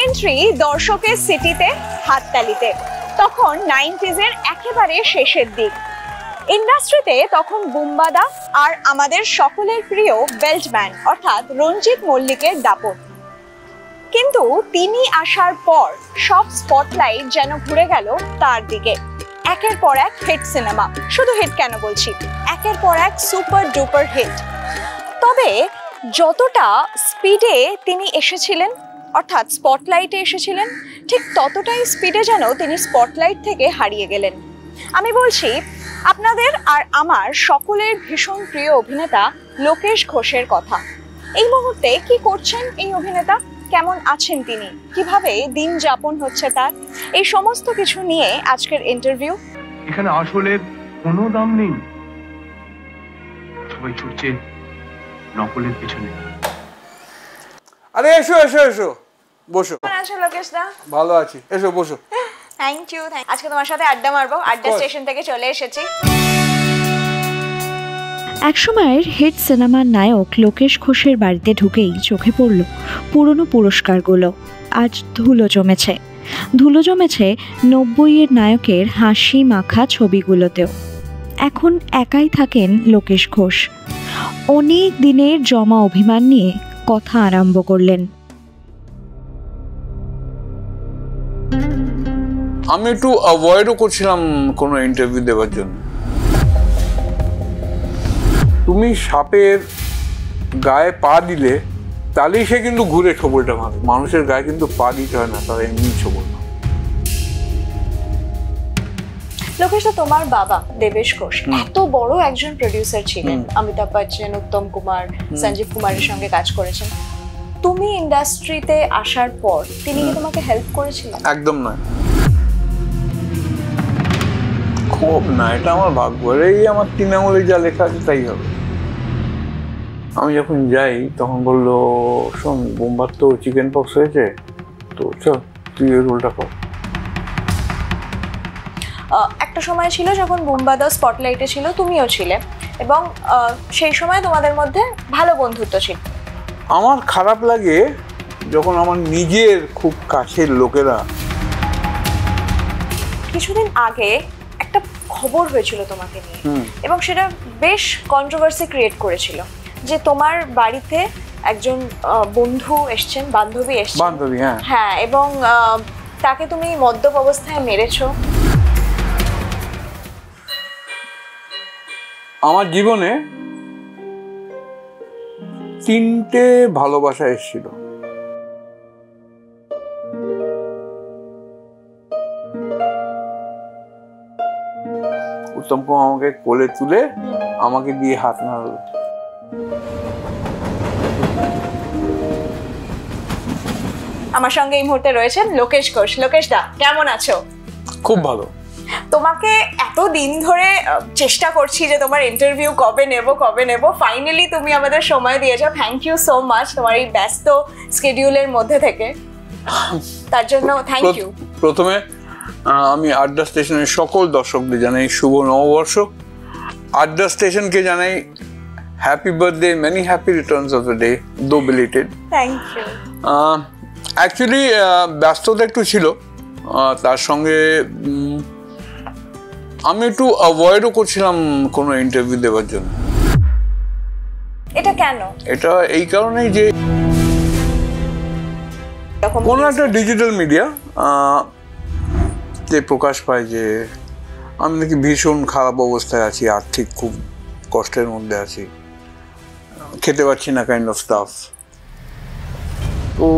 Entry দর্শকের সিটিতে হাততালিতে। তখন 90s এর একেবারে শেষের দিক। ইন্ডাস্ট্রিতে তখন বুম্বাদা আর আমাদের সকলের প্রিয় বেল্টম্যান অর্থাৎ রঞ্জিত মল্লিকের দাপট। কিন্তু তিনি আসার পর সব স্পটলাইট যেন ঘুরে গেল তার দিকে। একের পর এক হিট সিনেমা, শুধু হিট কেন বলছি, একের পর এক সুপার ডুপার হিট। তবে যতটা স্পিডে তিনি এসেছিলেন অর্থাৎ স্পটলাইটে এসেছিলেন, ঠিক ততটাই স্পিডে যেন তিনি স্পটলাইট থেকে হারিয়ে গেলেন। আমি বলছি আপনাদের আর আমার সকলের ভীষণ প্রিয় অভিনেতা লোকেশ ঘোষের কথা। এই মুহূর্তে কি করছেন এই অভিনেতা, কেমন আছেন তিনি, কিভাবে দিন যাপন হচ্ছে তার, এই সমস্ত কিছু নিয়ে আজকের ইন্টারভিউ। এখানে আসলের কোনো দাম নেই, সবাই ছুটছে নকলের পিছনে। আরে এসো এসো এসো, বসো। কেমন আছো লোকেশ দা? ভালো আছি, এসো বসো। Thank you. আজকে তোমার সাথে আড্ডা মারবো, আড্ডা স্টেশন থেকে চলে এসেছি। একসময়ের হিট সিনেমার নায়ক লোকেশ ঘোষের বাড়িতে ঢুকেই চোখে পড়ল পুরনো পুরস্কারগুলো। আজ ধুলো জমেছে, ধুলো জমেছে 90-এর নায়কের হাসি মাখা ছবিগুলোতেও। এখন একাই থাকেন লোকেশ ঘোষ। অনেক দিনের জমা অভিমান নিয়ে কথা আরম্ভ করলেন। আমি একটু অ্যাভয়েডও করছিলাম কোনো ইন্টারভিউ দেওয়ার জন্য। তুমি সাপের গায়ে পা দিলে তাহলেই সে কিন্তু ঘুরে ছোবলটা মারে, মানুষের গায়ে কিন্তু পা দিতে হয় না, তারা এমনি ছোবল না। লোকেশ দা, তোমার বাবা দেবেশ ঘোষ এত বড় একজন প্রডিউসার ছিলেন, অমিতাভ বচ্চন, উত্তম কুমার, সঞ্জীব কুমারের সঙ্গে কাজ করেছেন। তুমি ইন্ডাস্ট্রিতে আসার পর তিনি কি তোমাকে হেল্প করেছিলেন? একদম নয়, খুব না, এটা আমার ভাগ্য। এই আমার 3 আঙুলে যা লেখা আছে তাই হবে। আমি যখন যাই তখন বললো, শোন বোম্বার তো চিকেন পক্স হয়েছে, তো চল তুই ওই রোলটা কর। একটা সময় ছিল যখন বুম্বাদা স্পটলাইটে ছিল, তুমিও ছিলে, এবং সেই সময় তোমাদের মধ্যে ভালো বন্ধুত্ব ছিল। আমার খারাপ লাগে যখন আমার নিজের খুব কাছের লোকেরা। কিছুদিন আগে একটা খবর হয়েছিল তোমাকে নিয়ে, এবং সেটা বেশ কন্ট্রোভার্সি ক্রিয়েট করেছিল, যে তোমার বাড়িতে একজন বন্ধু এসছেন, বান্ধবী এসছেন। বান্ধবী? হ্যাঁ হ্যাঁ, এবং তাকে তুমি মদ্যপ অবস্থায় মেরেছো। আমার জীবনে 3টে ভালোবাসা এসেছিল। উত্তম কুমার আমাকে কোলে তুলে আমাকে দিয়ে হাত নাড়ালো। আমার সঙ্গে এই মুহূর্তে রয়েছেন লোকেশ ঘোষ। লোকেশ দা, কেমন আছো? খুব ভালো। তোমাকে এত দিন ধরে চেষ্টা করছি যে তোমার ইন্টারভিউ কবে নেব, ফাইনালি তুমি আমাদের সময় দিয়েছো। থ্যাংক ইউ সো মাচ তোমার এই ব্যস্ত স্কেডিউলের মধ্যে থেকে, তার জন্য থ্যাংক ইউ। প্রথমে আমি আড্ডা স্টেশনের সকল দর্শকদের জানাই শুভ নববর্ষ। আড্ডা স্টেশনকে জানাই happy birthday, many happy returns of the day, though belated. Thank you. Actually ব্যস্ততা একটু ছিল, তার সঙ্গে আমি একটু অ্যাভয়েডও করছিলাম কোনো ইন্টারভিউ দেওয়ার জন্য। এটা কেন? এটা এই কারণেই যে কোনো একটা ডিজিটাল মিডিয়া তে প্রকাশ পায় যে আমি নাকি ভীষণ খারাপ অবস্থায় আছি, আর্থিক খুব কষ্টের মধ্যে আছি, খেতে পাচ্ছি না, কাইন্ড অফ স্টাফ। তো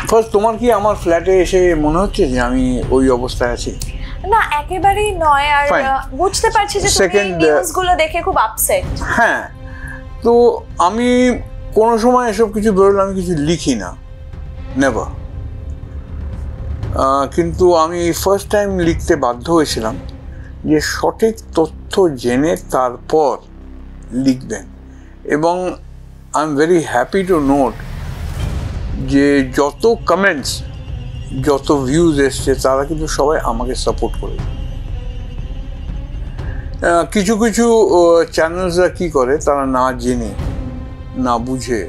ফার্স্ট, তোমার কি আমার ফ্ল্যাটে এসে মনে হচ্ছে যে আমি ওই অবস্থায় আছি? না, একেবারেই নয়। আর বুঝতে পারছি যে তুমি নিউজগুলো দেখে খুব আপসেট। হ্যাঁ, তো আমি কোনো সময় এসব কিছু বেরোলে আমি কিছু লিখি না, নেভার। কিন্তু আমি ফার্স্ট টাইম লিখতে বাধ্য হয়েছিলাম যে সঠিক তথ্য জেনে তারপর লিখবেন। এবং I am very happy to note যে যত কমেন্টস, যত ভিউজ এসছে, তারা কিন্তু সবাই আমাকে সাপোর্ট করে। কিছু কিছু চ্যানেলসরা কী করে, তারা না জেনে না বুঝে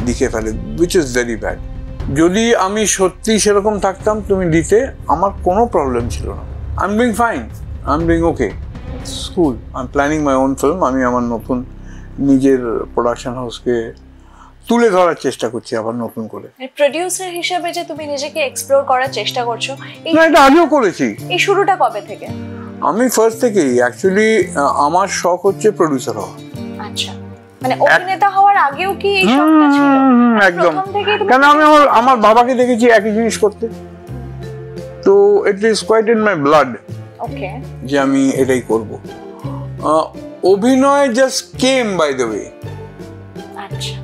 লিখে ফেলে, উইচ ইজ ভেরি ব্যাড। যদি আমি সত্যি সেরকম থাকতাম তুমি দিতে, আমার কোনো প্রবলেম ছিল না। I am doing fine, I am doing okay, school, I am planning my own film. আমি আমার নতুন নিজের প্রোডাকশন হাউসকে তুলে ধরার চেষ্টা করছি আবার নতুন করে। প্রোডিউসার হিসেবে যে তুমি নিজেকে এক্সপ্লোর করার চেষ্টা করছো, না, এটা আগেও করেছি। এই শুরুটা কবে থেকে? আমি ফার্স্ট থেকেই অ্যাকচুয়ালি আমার শখ হচ্ছে প্রোডিউসার হওয়া। আচ্ছা, মানে অভিনেতা হওয়ার আগেও কি এই শখটা ছিল? একদম, প্রথম থেকেই তুমি কেন আমি আমার বাবাকে দেখেছি একই জিনিস করতে, তো it is quite in my blood okay যে আমি এটাই করব। অভিনয় just came by the way. আচ্ছা,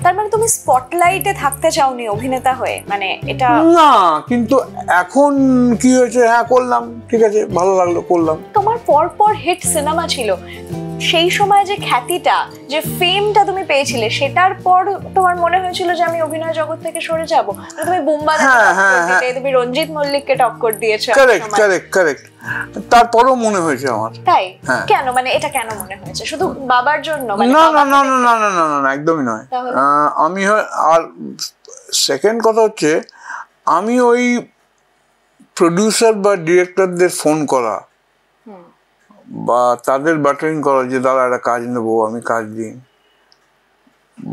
তার মানে তুমি স্পটলাইটে থাকতে চাওনি অভিনেতা হয়ে, মানে এটা না, কিন্তু এখন কি হয়েছে, হ্যাঁ করলাম, ঠিক আছে, ভালো লাগলো, করলাম। তোমার পরপর হিট সিনেমা ছিল, সেই সময় যে খ্যাতিটা, যে ফেমটা তুমি পেয়েছিলে, সেটার পর তোমার মনে হয়েছিল যে আমি অভিনয় জগৎ থেকে সরে যাব? তুমি বুম্বাদা, তুমি রঞ্জিত মল্লিককে টক্কর দিয়েছো। কারেক্ট কারেক্ট কারেক্ট, তারপরও মনে হয়েছে আমার। তাই হ্যাঁ। কেন, মানে এটা কেন মনে হয়েছে? শুধু বাবার জন্য? না না না না না না না না না, একদমই নয়। আমি আর সেকেন্ড কথা হচ্ছে, আমি ওই প্রডিউসার বা ডিরেক্টরদের ফোন করা বা তাদের ব্যাটারিং করা যে দাদা একটা কাজ নেবো, আমি কাজ দিই,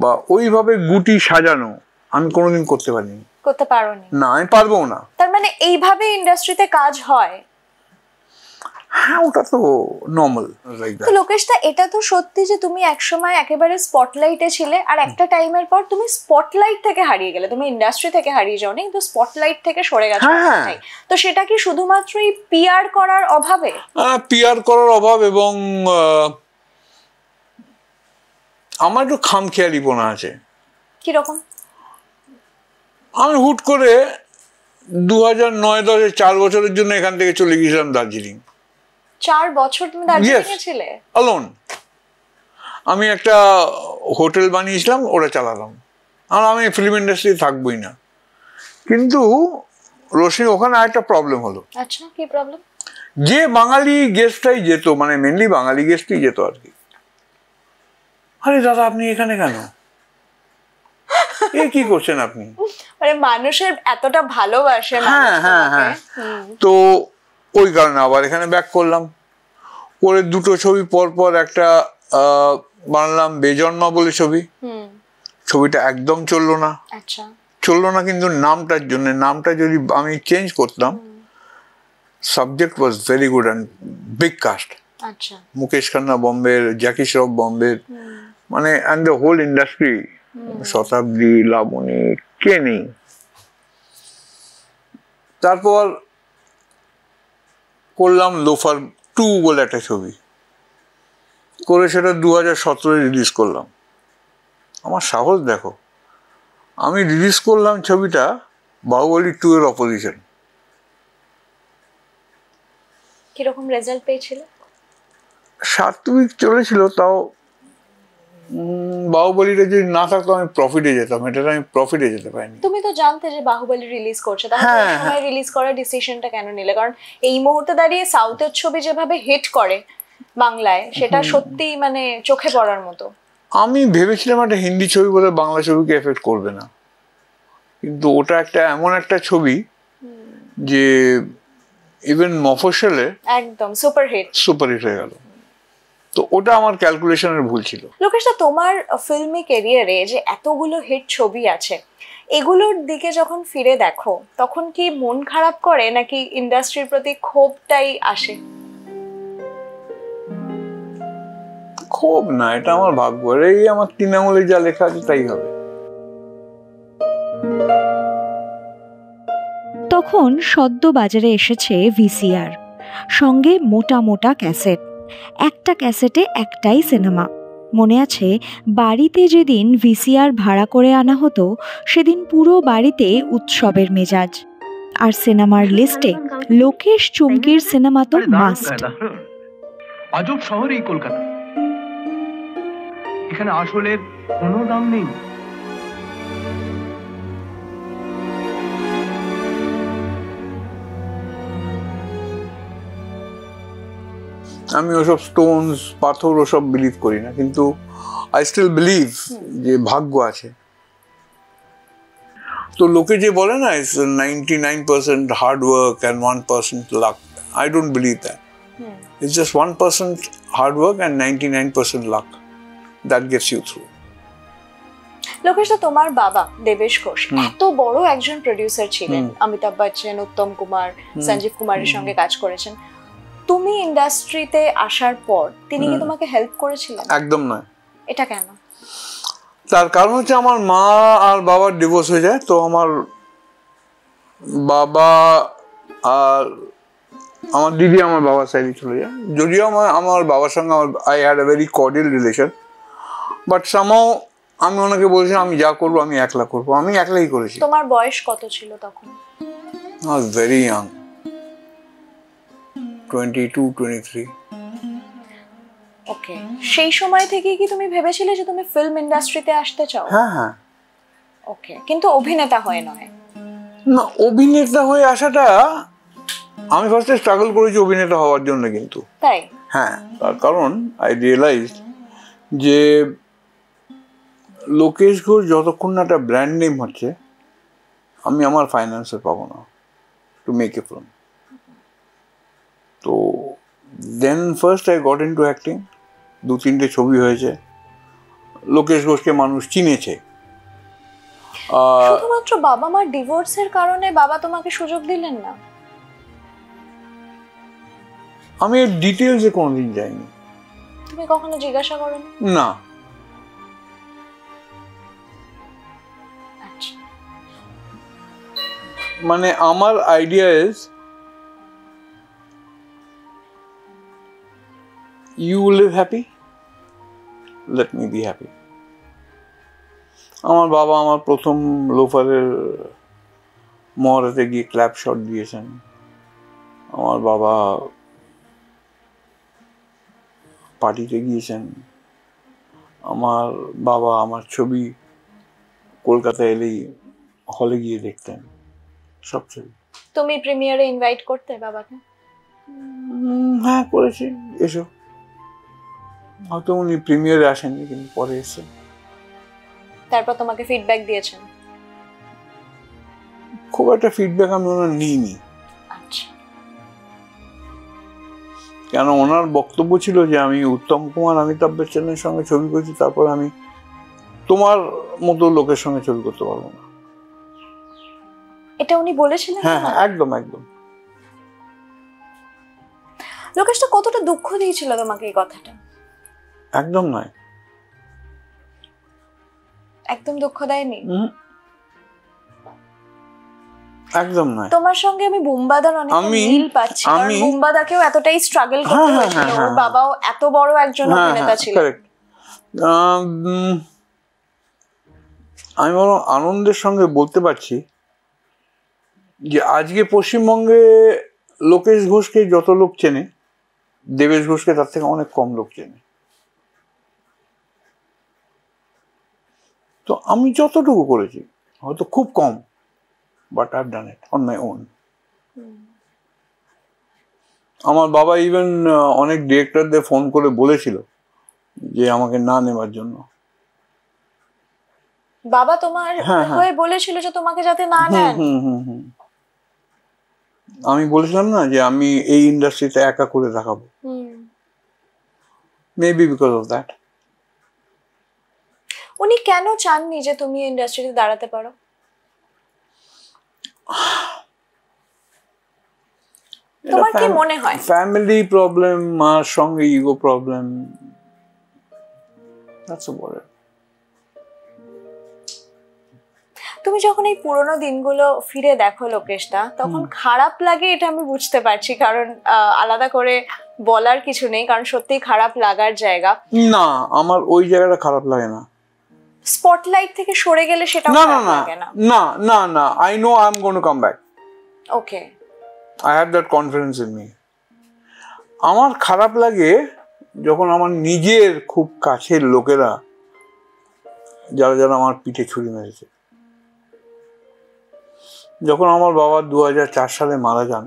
বা ওইভাবে গুটি সাজানো আমি কোনোদিন করতে পারিনি। করতে পারোনি? না, আমি পারবো না। তার মানে এইভাবে ইন্ডাস্ট্রিতে কাজ হয়? হ্যাঁ, ওটা তো নর্মাল। তো লোকেশ দা, এটা তো সত্যি যে তুমি একসময় একেবারে স্পটলাইটে ছিলে, আর একটা টাইমের পর তুমি স্পটলাইট থেকে হারিয়ে গেলে। তুমি ইন্ডাস্ট্রি থেকে হারিয়ে যাওনি, কিন্তু স্পটলাইট থেকে সরে গেছো। তো সেটা কি শুধুমাত্র এই পিআর করার অভাবে? পিআর করার অভাব, এবং আমার একটু খামখেয়ালিপনা আছে। কিরকম? আমি হুট করে 2009-10 4 বছরের জন্য এখান থেকে চলে গিয়েছিলাম দার্জিলিং। 4 বছর তুমি দার্জিলিং এ ছিলে? অলোন। আমি একটা হোটেল বানিয়েছিলাম, ওটা চালালাম, আর আমি ফিল্ম ইন্ডাস্ট্রি থাকবোই না। কিন্তু রোশনি, ওখানে একটা প্রবলেম হলো। আচ্ছা, কি প্রবলেম? যে বাঙালি গেস্টটাই যেত, মানে মেনলি বাঙালি গেস্টই যেত আর কি, আরে দাদা আপনি এখানে কেন, এ কি করছেন আপনি? মানে মানুষের এতটা ভালোবাসে। হ্যাঁ হ্যাঁ হ্যাঁ। তো ওই কারণে আবার এখানে ব্যাক করলাম, করে 2টো ছবি পর পর একটা বানালাম, বেজন্মা বলে ছবি। ছবিটা একদম চললো না। আচ্ছা, চললো না কিন্তু নামটার জন্য। নামটা যদি আমি চেঞ্জ করতাম, subject was very good and big cast. আচ্ছা, মুকেশ খান্না বম্বের, জ্যাকি শ্রফ বম্বের, মানে অ্যান্ড দ্য হোল ইন্ডাস্ট্রি, শতাব্দী, লাবণী, কে নেই। তারপর করলাম লোফার 2 বলে একটা ছবি, করে সেটা 2017 রিলিজ করলাম। আমার সাহস দেখো, আমি রিলিজ করলাম ছবিটা বাহুবলী 2 এর অপোজিশন। কিরকম রেজাল্ট পেয়েছিল? 7 উইক চলেছিল, তাও বাহুবলীটা যদি না থাকতো আমি প্রফিটে যেতাম, এটা আমি প্রফিটে যেতে পারিনি। তুমি তো জানতে যে বাহুবলী রিলিজ করছে, তাহলে এই সময় রিলিজ করার ডিসিশনটা কেন নিলে? কারণ এই মুহূর্তে দাঁড়িয়ে সাউথের ছবি যেভাবে হিট করে বাংলায়, সেটা সত্যি মানে চোখে পড়ার মতো। আমি ভেবেছিলাম একটা হিন্দি ছবি বলে বাংলা ছবিকে এফেক্ট করবে না, কিন্তু ওটা একটা এমন একটা ছবি যে ইভেন মফস্বলে একদম সুপারহিট হয়ে গেল। তো ওটা আমার ক্যালকুলেশনের ভুল ছিল। লোকেশ দা, তোমার ফিল্মি ক্যারিয়ারে যে এতগুলো হিট ছবি আছে, এগুলোর দিকে যখন ফিরে দেখো, তখন কি মন খারাপ করে, নাকি ইন্ডাস্ট্রির প্রতি ক্ষোভটাই আসে? ক্ষোভ না, এটা আমার ভাগ্য, এই আমার 3 আঙুলে যা লেখা আছে তাই হবে। তখন সদ্য বাজারে এসেছে ভিসিআর, সঙ্গে মোটা মোটা ক্যাসেট। একটা ক্যাসেটে একটাই সিনেমা। মনে আছে, বাড়িতে যেদিন ভিসিআর ভাড়া করে আনা হতো, সেদিন পুরো বাড়িতে উৎসবের মেজাজ। আর সিনেমার লিস্টে লোকেশ চুমকির সিনেমা তো মাস্ট। আজব শহর এই কলকাতা, এখানে আসলের কোনো দাম নেই। আমি ওসব স্টোনস, পাথর ওসব বিলিভ করি না, কিন্তু আই স্টিল বিলিভ যে ভাগ্য আছে। তো লোকে যে বলে না, it's 99% hard work and 1% luck, I don't believe that. It's just 1% hard work and 99% luck, that gets you through. Lokesh দা, তোমার বাবা দেবেশ ঘোষ এত বড় একজন প্রডিউসার ছিলেন, অমিতাভ বচ্চন, উত্তম কুমার, সঞ্জীব কুমারের সঙ্গে কাজ করেছেন। তুমি ইন্ডাস্ট্রিতে আসার পর তিনি কি তোমাকে হেল্প করেছিলেন? একদম নয়। এটা কেন? তার কারণ হচ্ছে আমার মা আর বাবার ডিভোর্স হয়ে যায়, তো আমার বাবা আর আমার দিদি আমার বাবার সাইডে চলে যায়। যদিও আমার বাবার সঙ্গে I had a very cordial relation, but somehow আমি ওনাকে বলেছি আমি যা করবো আমি একলা করবো, আমি একলাই করেছি। তোমার বয়স কত ছিল তখন? I was very young, 22, 23. ওকে, সেই সময় থেকে কি তুমি ভেবেছিলে যে তুমি ফিল্ম ইন্ডাস্ট্রিতে আসতে চাও? হ্যাঁ হ্যাঁ। ওকে, কিন্তু অভিনেতা হয়ে নয়? না, অভিনেতা হয়ে আসাটা আমি ফার্স্টে স্ট্রাগল করেছি অভিনেতা হওয়ার জন্য, কিন্তু তাই? হ্যাঁ, তার কারণ আই রিয়েলাইজ যে লোকেশ ঘোষ যতক্ষণ না একটা ব্র্যান্ড নেম হচ্ছে, আমি আমার ফাইন্যান্সে পাবো না টু মেক এ ফিল্ম। তো then first I got into acting. 2-3টে ছবি হয়েছে, লোকেশ ঘোষকে মানুষ চিনেছে। শুধুমাত্র বাবা মার ডিভোর্সের কারণে বাবা তোমাকে সুযোগ দিলেন না? আমি এর ডিটেলসে কোনোদিন যাইনি। তুমি কখনো জিজ্ঞাসা করোনি? না। আচ্ছা, মানে আমার idea is you live happy, let me be happy. আমার বাবা আমার প্রথম লোফারের মহড়াতে গিয়ে ক্ল্যাপ শট দিয়েছেন। আমার বাবা পার্টিতে গিয়েছেন। আমার বাবা আমার ছবি কলকাতায় এলেই হলে গিয়ে দেখতেন সব ছবি। তুমি প্রিমিয়ারে ইনভাইট করতে বাবাকে? হ্যাঁ, করেছি। এসো, হয়তো উনি প্রিমিয়ারে আসেননি, কিন্তু পরে এসেছেন। তারপর তোমাকে ফিডব্যাক দিয়েছেন? খুব একটা ফিডব্যাক আমি ওনার নিইনি। আচ্ছা, কেন ওনার বক্তব্য ছিল যে আমি উত্তম কুমার, অমিতাভ বচ্চনের সঙ্গে ছবি করেছি, তারপর আমি তোমার মতো লোকের সঙ্গে ছবি করতে পারবো না। এটা উনি বলেছিলেন? হ্যাঁ হ্যাঁ, একদম একদম। লোকেশটা কতটা দুঃখ দিয়েছিল তোমাকে এই কথাটা? একদম নয়। একদম দুঃখ দেয়নি? একদম নয়। তোমার সঙ্গে আমি বুম্বাদার অনেক মিল পাচ্ছি, কারণ বুম্বাদাকেও এতটাই স্ট্রাগল করতে হয়েছিল, ওর বাবাও এত বড় একজন অভিনেতা ছিলেন। কারেক্ট। আমি বরং আনন্দের সঙ্গে বলতে পারছি যে আজকে পশ্চিমবঙ্গে লোকেশ ঘোষকে যত লোক চেনে, দেবেশ ঘোষকে তার থেকে অনেক কম লোক চেনে। তো আমি যতটুকু করেছি, হয়তো খুব কম, but I have done it on my own. আমার বাবা ইভেন অনেক ডিরেক্টরদের ফোন করে বলেছিল যে আমাকে না নেবার জন্য। বাবা তোমার হয়ে বলেছিল যে তোমাকে যাতে না নেন? আমি বলেছিলাম না যে আমি এই ইন্ডাস্ট্রিতে একা করে দেখাবো। Maybe because of that. উনি কেন চাননি যে তুমি ইন্ডাস্ট্রিতে দাঁড়াতে পারো? তোমার কি মনে হয়? ফ্যামিলি প্রবলেম, মার সঙ্গে ego problem, that's about it. তুমি যখন এই পুরোনো দিনগুলো ফিরে দেখো লোকেশদা, তখন খারাপ লাগে, এটা আমি বুঝতে পারছি, কারণ আলাদা করে বলার কিছু নেই, কারণ সত্যিই খারাপ লাগার জায়গা। না, আমার ওই জায়গাটা খারাপ লাগে না। স্পটলাইট থেকে সরে গেলে সেটা খারাপ লাগে না? না না না, I know I am going to come back. Okay, I have that confidence in me. আমার খারাপ লাগে যখন আমার নিজের খুব কাছের লোকেরা, যারা যারা আমার পিঠে ছুরি মেরেছে। যখন আমার বাবা 2004 সালে মারা যান,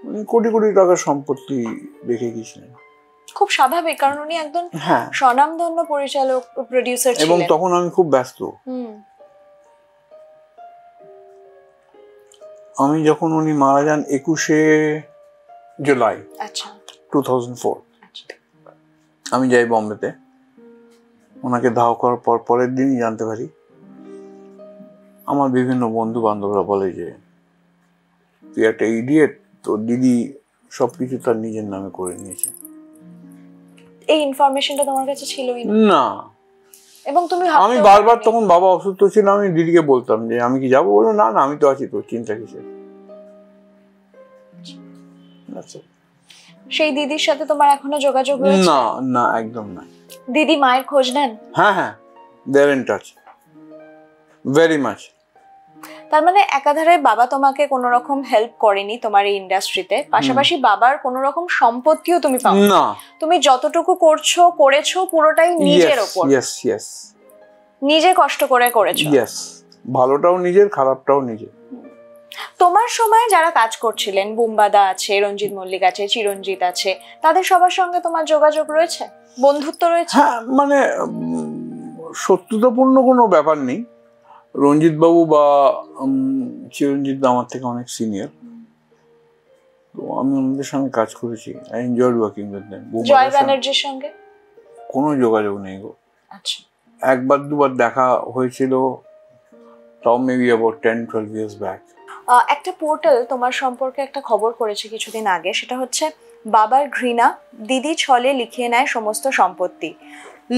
উনি কোটি কোটি টাকার সম্পত্তি রেখে গিয়েছিলেন। খুব স্বাভাবিক, কারণ উনি একজন স্বনামধন্য পরিচালক, প্রোডিউসার ছিলেন, এবং তখন আমি খুব ব্যস্ত। আমি যখন উনি মারা যান 21শে জুলাই আচ্ছা 2004, আচ্ছা আমি যাই বম্বেতে। ওনাকে দাহ করার পর পরের দিনই জানতে পারি। আমার বিভিন্ন বন্ধু বান্ধবরা বলে যে তুই একটা ইডিয়েট, তোর দিদি সবকিছু তার নিজের নামে করে নিয়েছে। এই ইনফরমেশনটা তোমার কাছে ছিলই না না, এবং তুমি আমি বারবার তখন বাবা অসুস্থ ছিল, আমি দিদিকে বলতাম যে আমি কি যাবো, বললো না না আমি তো আছি, তোর চিন্তা কিসের। সেই দিদির সাথে তোমার এখনো যোগাযোগ রয়েছে? না না একদম না। দিদি মায়ের খোঁজ নেন? হ্যাঁ হ্যাঁ, দে আর ইন টাচ ভেরি মাচ। তার মানে একাধারে বাবা তোমাকে কোনো রকম হেল্প করেনি তোমার এই ইন্ডাস্ট্রিতে, পাশাপাশি বাবার কোনো রকম সম্পত্তিও তুমি পাও না। তুমি যতটুকু করেছো পুরোটাই নিজের ওপর, ইয়েস ইয়েস, নিজে কষ্ট করে করেছো। ইয়েস, ভালোটাও নিজের, খারাপটাও নিজের। তোমার সময় যারা কাজ করছিলেন, বুম্বাদা আছে, রঞ্জিত মল্লিক আছে, চিরঞ্জিত আছে, তাদের সবার সঙ্গে তোমার যোগাযোগ রয়েছে, বন্ধুত্ব রয়েছে? হ্যাঁ মানে শত্রুতাপূর্ণ কোনো ব্যাপার নেই। রঞ্জিত বাবু বা চিরঞ্জিত আমার থেকে অনেক সিনিয়র, তো আমি ওনাদের সঙ্গে কাজ করেছি। I enjoyed working with them. Joy ব্যানার্জির সঙ্গে কোনো যোগাযোগ নেই গো। আচ্ছা, একবার দুবার দেখা হয়েছিল, তাও মেবি অ্যাবাউট 10-12 ইয়ার্স ব্যাক। একটা পোর্টাল তোমার সম্পর্কে একটা খবর করেছে কিছুদিন আগে, সেটা হচ্ছে বাবার ঘৃণা, দিদি ছলে লিখিয়ে নেয় সমস্ত সম্পত্তি,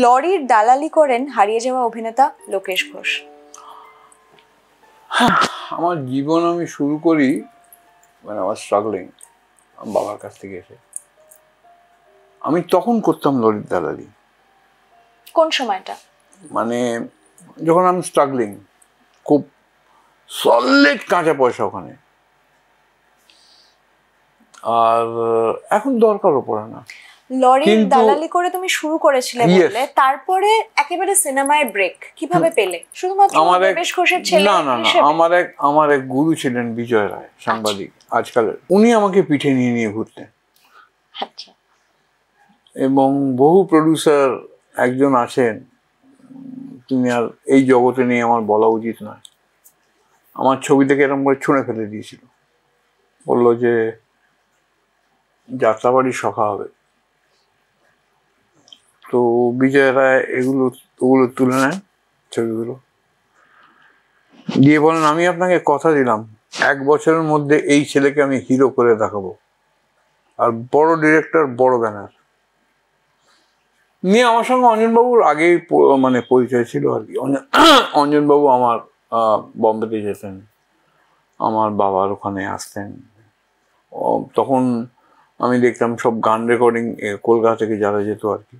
লরির দালালি করেন হারিয়ে যাওয়া অভিনেতা লোকেশ ঘোষ। আমার জীবন আমি শুরু করি মানে আমার স্ট্রাগলিং বাবার কাছ থেকে এসে। আমি তখন করতাম লরির দালালি। কোন সময়টা? মানে যখন আমি স্ট্রাগলিং, খুব সলিড কাঁচা পয়সা ওখানে, আর এখন দরকারও পড়ে না। লরির দালালি করে তুমি শুরু করেছিলে বললে, তারপরে একেবারে সিনেমায় ব্রেক কিভাবে পেলে? শুধুমাত্র লোকেশ ঘোষের ছেলে না না না, আমার এক গুরু ছিলেন বিজয় রায়, সাংবাদিক আজকালের, উনি আমাকে পিঠে নিয়ে নিয়ে ঘুরতেন। আচ্ছা। এবং বহু প্রডিউসার একজন আছেন, তিনি আর এই জগতে নেই, আমার বলা উচিত নয়, আমার ছবি থেকে এরকম করে ছুঁড়ে ফেলে দিয়েছিল, বললো যে যাত্রাবাড়ির সখা হবে। তো বিজয় রায় ওগুলো তুলে নেন ছবিগুলো, দিয়ে বলেন আমি আপনাকে কথা দিলাম 1 বছরের মধ্যে এই ছেলেকে আমি হিরো করে দেখাবো, আর বড় ডিরেক্টর, বড় ব্যানার নিয়ে। আমার সঙ্গে অঞ্জনবাবুর আগেই মানে পরিচয় ছিল আর কি। অঞ্জনবাবু আমার বম্বেতে যেতেন, আমার বাবার ওখানে আসতেন। তখন আমি দেখতাম সব গান রেকর্ডিং কলকাতা থেকে যারা যেত আর কি,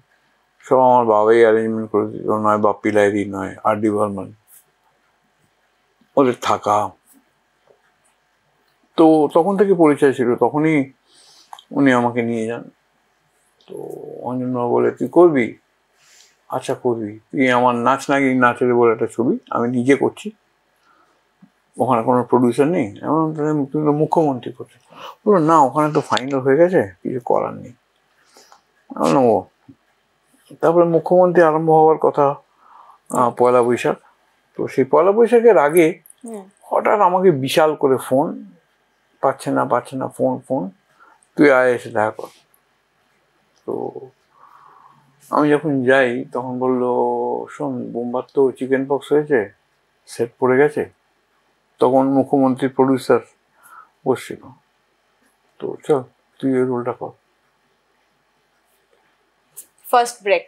সব আমার বাবাই অ্যারেঞ্জমেন্ট করে দিত, নয় বাপ্পি লাহিড়ী, নয় আর.ডি. বর্মন, ওদের থাকা। তো তখন থেকে পরিচয় ছিল, তখনই উনি আমাকে নিয়ে যান। তো অঞ্জনবাবু বলে তুই করবি? আচ্ছা করবি, তুই আমার নাচের বলে একটা ছবি আমি নিজে করছি, ওখানে কোনো প্রডিউসার নেই, এমন তুমি মুখ্যমন্ত্রী করছে। বললো না, ওখানে তো ফাইনাল হয়ে গেছে, কিছু করার নেই। ও তারপরে মুখ্যমন্ত্রী আরম্ভ হওয়ার কথা 1 বৈশাখ। তো সেই 1 বৈশাখের আগে হঠাৎ আমাকে বিশাল করে ফোন, পাচ্ছে না ফোন, তুই আয় এসে দেখা কর। তো আমি যখন যাই তখন বললো শোন, বোম্বার তো চিকেন পক্স হয়েছে, সেট পড়ে গেছে। তখন মুখ্যমন্ত্রীর প্রডিউসার বসছিল, তো চল তুই ওই রোলটা কর। First break.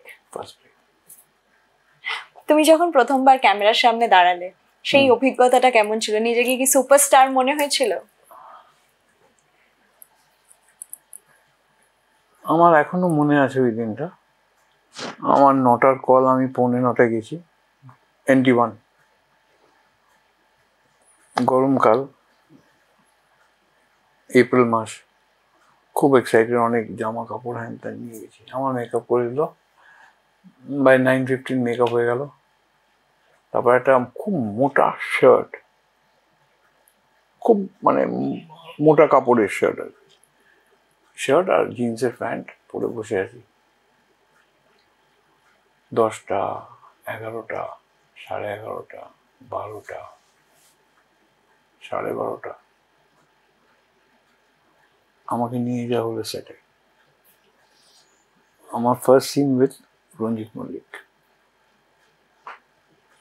তুমি যখন প্রথমবার ক্যামেরার সামনে দাঁড়ালে, সেই অভিজ্ঞতাটা কেমন ছিল? নিজেকে কি সুপারস্টার মনে হয়েছিল? আমার এখনো মনে আছে ওই দিনটা। আমার 9টার কল, আমি 9:45 গেছি, NT1, গরমকাল, এপ্রিল মাস, খুব এক্সাইটেড, অনেক জামা কাপড় হ্যান ত্যান নিয়ে গেছি। আমার মেকআপ করে দিল, বাই 9:15 মেকআপ হয়ে গেল। তারপর একটা খুব মোটা শার্ট, খুব মানে মোটা কাপড়ের শার্ট আর জিন্সের প্যান্ট পরে বসে আছি। 10টা, 11টা, 11:30, 12টা, 12:30, আমাকে নিয়ে যাওয়া হলো সেটে। আমার first scene with Ranjit Mallick.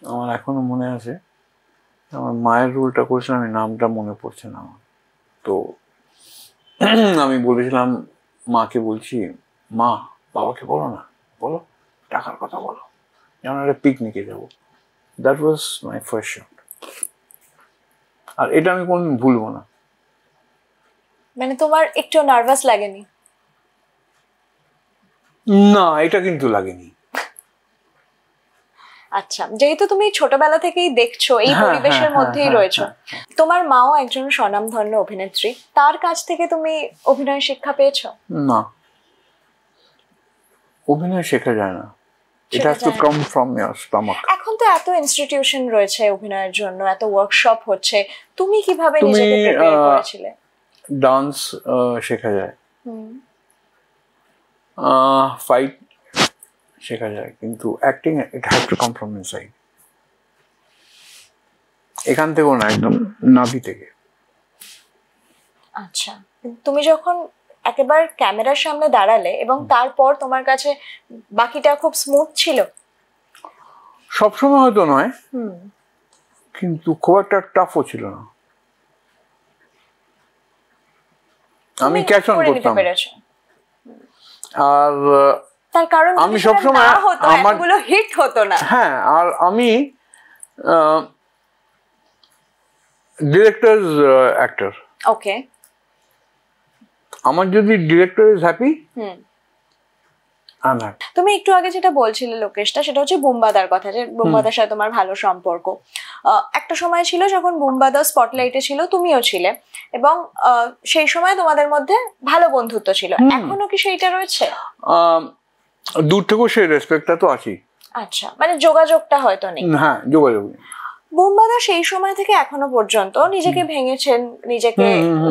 আমার এখনো মনে আছে, আমার মায়ের রোলটা করেছিলাম, আমি নামটা মনে পড়ছে না আমার। তো আমি বলেছিলাম, মাকে বলছি, মা বাবাকে বলো না, বলো টাকার কথা বলো, যেমন একটা পিকনিকে যাবো। That was my first shot. আর এটা আমি কোনদিন ভুলবো না। মানে তোমার একটু নার্ভাস লাগেনি? না, এটা কিন্তু লাগেনি। আচ্ছা, যেহেতু তুমি ছোটবেলা থেকেই দেখছো, এই হ্যাঁ, পরিবেশের হ্যাঁ, মধ্যেই হ্যাঁ, রয়েছো, তোমার মাও একজন স্বনামধন্য অভিনেত্রী, তার কাছ থেকে তুমি অভিনয় শিক্ষা পেয়েছো? না, অভিনয় শেখা যায় না। It শেখা has to যায় না। come from your stomach. এখন তো এত ইনস্টিটিউশন রয়েছে অভিনয়ের জন্য, এত ওয়ার্কশপ হচ্ছে, তুমি কিভাবে তুমি, নিজেকে প্রিপেয়ার করেছিলে? ডান্স শেখা যায়, হুম। ফাইট শেখা যায়, কিন্তু acting it has to come from inside. এখান থেকেও না, একদম নাভি থেকে। আচ্ছা, তুমি যখন একেবারে ক্যামেরার সামনে দাঁড়ালে এবং তারপর তোমার কাছে বাকিটা খুব স্মুথ ছিল? সবসময় হয়তো নয়, হুম। কিন্তু খুব একটা টাফও ছিল না। আমি ক্যাচ অন করে নিতে করতাম। পেরেছো। আর তার কারণ আমি সবসময় আমার এতগুলো হিট হতো না। হ্যাঁ, আর আমি ডিরেক্টরস অ্যাক্টর। ওকে। আমার যদি director is happy, hmm. I am happy. তুমি একটু আগে যেটা বলছিলে লোকেশটা, সেটা হচ্ছে বুম্বাদার কথা, যে বুম্বাদার সাথে তোমার ভালো সম্পর্ক। একটা সময় ছিল যখন বুম্বাদা স্পটলাইটে ছিল, তুমিও ছিলে, এবং সেই সময় তোমাদের মধ্যে ভালো বন্ধুত্ব ছিল। এখনো কি সেইটা রয়েছে? দূর থেকেও সেই রেসপেক্টটা তো আছেই। আচ্ছা, মানে যোগাযোগটা হয়তো নেই। হ্যাঁ, যোগাযোগ নেই। বুম্বাদা সেই সময় থেকে এখনো পর্যন্ত নিজেকে ভেঙেছেন,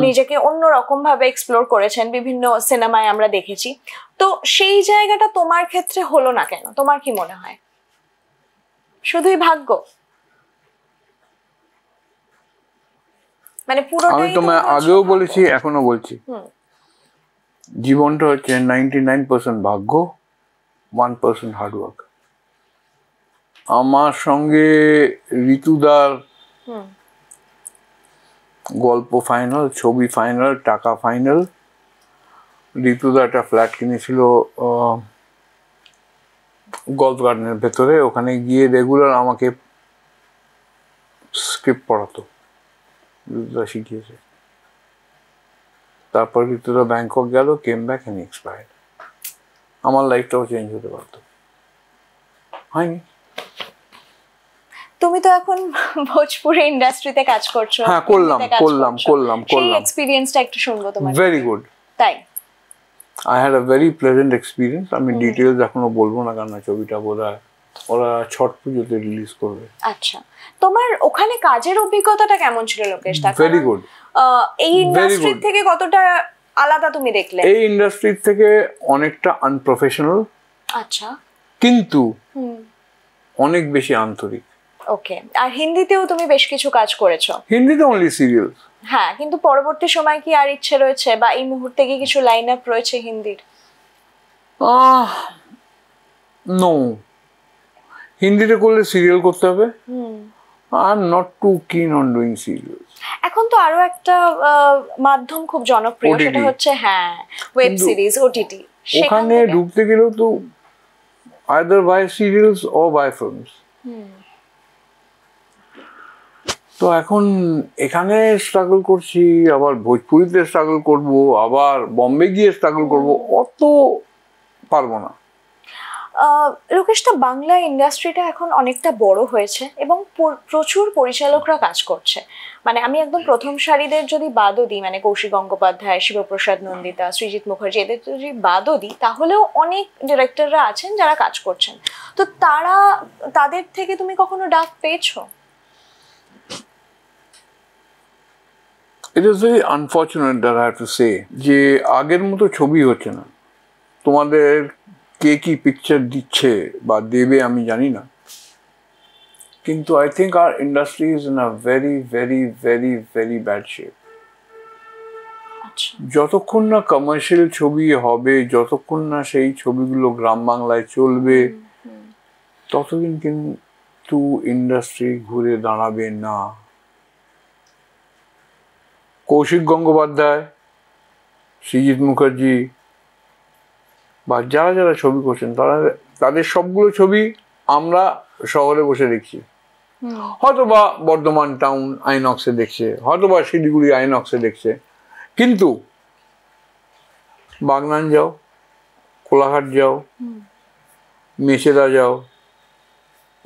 নিজেকে অন্যরকম ভাবে এক্সপ্লোর করেছেন, বিভিন্ন সিনেমায় আমরা দেখেছি। তো সেই জায়গাটা তোমার ক্ষেত্রে হলো না কেন? তোমার কি মনে হয় শুধুই ভাগ্য? মানে পুরোটাই আমি তোমায় আগেও বলেছি, এখনো বলছি, জীবনটা হচ্ছে 99% ভাগ্য, 1% হার্ডওয়ার্ক। আমার সঙ্গে ঋতুদার গল্প ফাইনাল, ছবি ফাইনাল, টাকা ফাইনাল। ঋতুদা একটা ফ্ল্যাট কিনেছিল গল্ফ গার্ডেনের ভেতরে, ওখানে গিয়ে রেগুলার আমাকে স্ক্রিপ্ট পড়াতো, ঋতুদা শিখিয়েছে। তারপর ঋতুদা ব্যাংকক গেল, কেম ব্যাক এন্ড এক্সপায়ার্ড। আমার লাইফটাও চেঞ্জ হতে পারতো, হয়নি। তুমি তো এখন ভোজপুরি ইন্ডাস্ট্রিতে কাজ করছো। হ্যাঁ, করলাম। সেই এক্সপেরিয়েন্সটা একটু শুনবো তোমার। Very good. তাই? I had a very pleasant experience. আমি ডিটেলস এখনো বলবো না, কারণ ছবিটা বোধহয় ওরা ছট পুজোতে রিলিজ করবে। আচ্ছা, তোমার ওখানে কাজের অভিজ্ঞতাটা কেমন ছিল লোকেশ? Very good. এই ইন্ডাস্ট্রি থেকে কতটা আলাদা তুমি দেখলে? এই ইন্ডাস্ট্রি থেকে অনেকটা আনপ্রফেশনাল, আচ্ছা, কিন্তু অনেক বেশি আন্তরিক। ওকে। আর হিন্দিতেও তুমি বেশ কিছু কাজ করেছো? হিন্দিতে অনলি সিরিয়ালস। হ্যাঁ, কিন্তু পরবর্তী সময় কি আর ইচ্ছে রয়েছে, বা এই মুহূর্তে কি কিছু লাইন আপ রয়েছে হিন্দির? নো, হিন্দিতে করলে সিরিয়াল করতে হবে। আই এম নট টু কিন অন ডুইং সিরিয়ালস। এখন তো আরো একটা মাধ্যম খুব জনপ্রিয়, সেটা হচ্ছে ওয়েব সিরিজ, ওটিটি। ওখানে ঢুকতে গেলেও তো either by serials or by films. তো এখন এখানে স্ট্রাগল করছি, আবার ভোজপুরিতে স্ট্রাগল করব, আবার বম্বে গিয়ে স্ট্রাগল করব, অত পারবো না। লোকেশটা বাংলা ইন্ডাস্ট্রিটা এখন অনেকটা বড় হয়েছে এবং প্রচুর পরিচালকরা কাজ করছে। মানে আমি একদম প্রথম সারিদের যদি বাদও দিই, মানে কৌশিক গঙ্গোপাধ্যায়, শিবপ্রসাদ নন্দিতা, সৃজিত মুখার্জি, এদের যদি বাদও দিই, তাহলেও অনেক ডিরেক্টররা আছেন যারা কাজ করছেন। তো তাদের থেকে তুমি কখনো ডাক পেয়েছো? It is very unfortunate that I have to say যে আগের মতো ছবি হচ্ছে না। তোমাদের কে কি পিকচার দিচ্ছে বা দেবে আমি জানি না, কিন্তু I think our industry is in a very, very, very, very bad shape. আচ্ছা যতক্ষণ না কমার্শিয়াল ছবি হবে, যতক্ষণ না সেই ছবিগুলো গ্রাম বাংলায় চলবে, ততদিন কিন্তু ইন্ডাস্ট্রি ঘুরে দাঁড়াবে না। কৌশিক গঙ্গোপাধ্যায়, সৃজিত মুখার্জি বা যারা যারা ছবি করছেন, তাদের সবগুলো ছবি আমরা শহরে বসে দেখছি। হয়তো বা বর্ধমান টাউন আইনক্সে দেখছে, হয়তো বা শিলিগুড়ি আইনক্সে দেখছে, কিন্তু বাগনান যাও, কোলাঘাট যাও, মেচেদা যাও,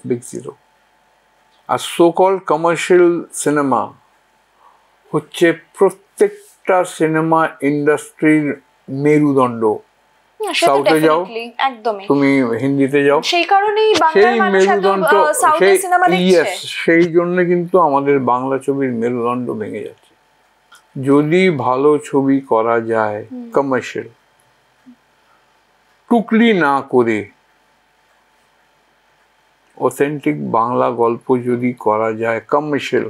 বিগ জিরো। আর সো কল কমার্শিয়াল সিনেমা হচ্ছে প্রত্যেকটা সিনেমা ইন্ডাস্ট্রির মেরুদণ্ড। সাউথে যাও, একদমই তুমি হিন্দিতে যাও, সেই কারণেই বাংলার সেই মানুষ এত মেরুদণ্ড, সাউথের সিনেমা দেখছে। সেই জন্য কিন্তু আমাদের বাংলা ছবির মেরুদণ্ড ভেঙে যাচ্ছে। যদি ভালো ছবি করা যায় কমার্শিয়াল, টুকলি না করে অথেন্টিক বাংলা গল্প যদি করা যায় কমার্শিয়াল,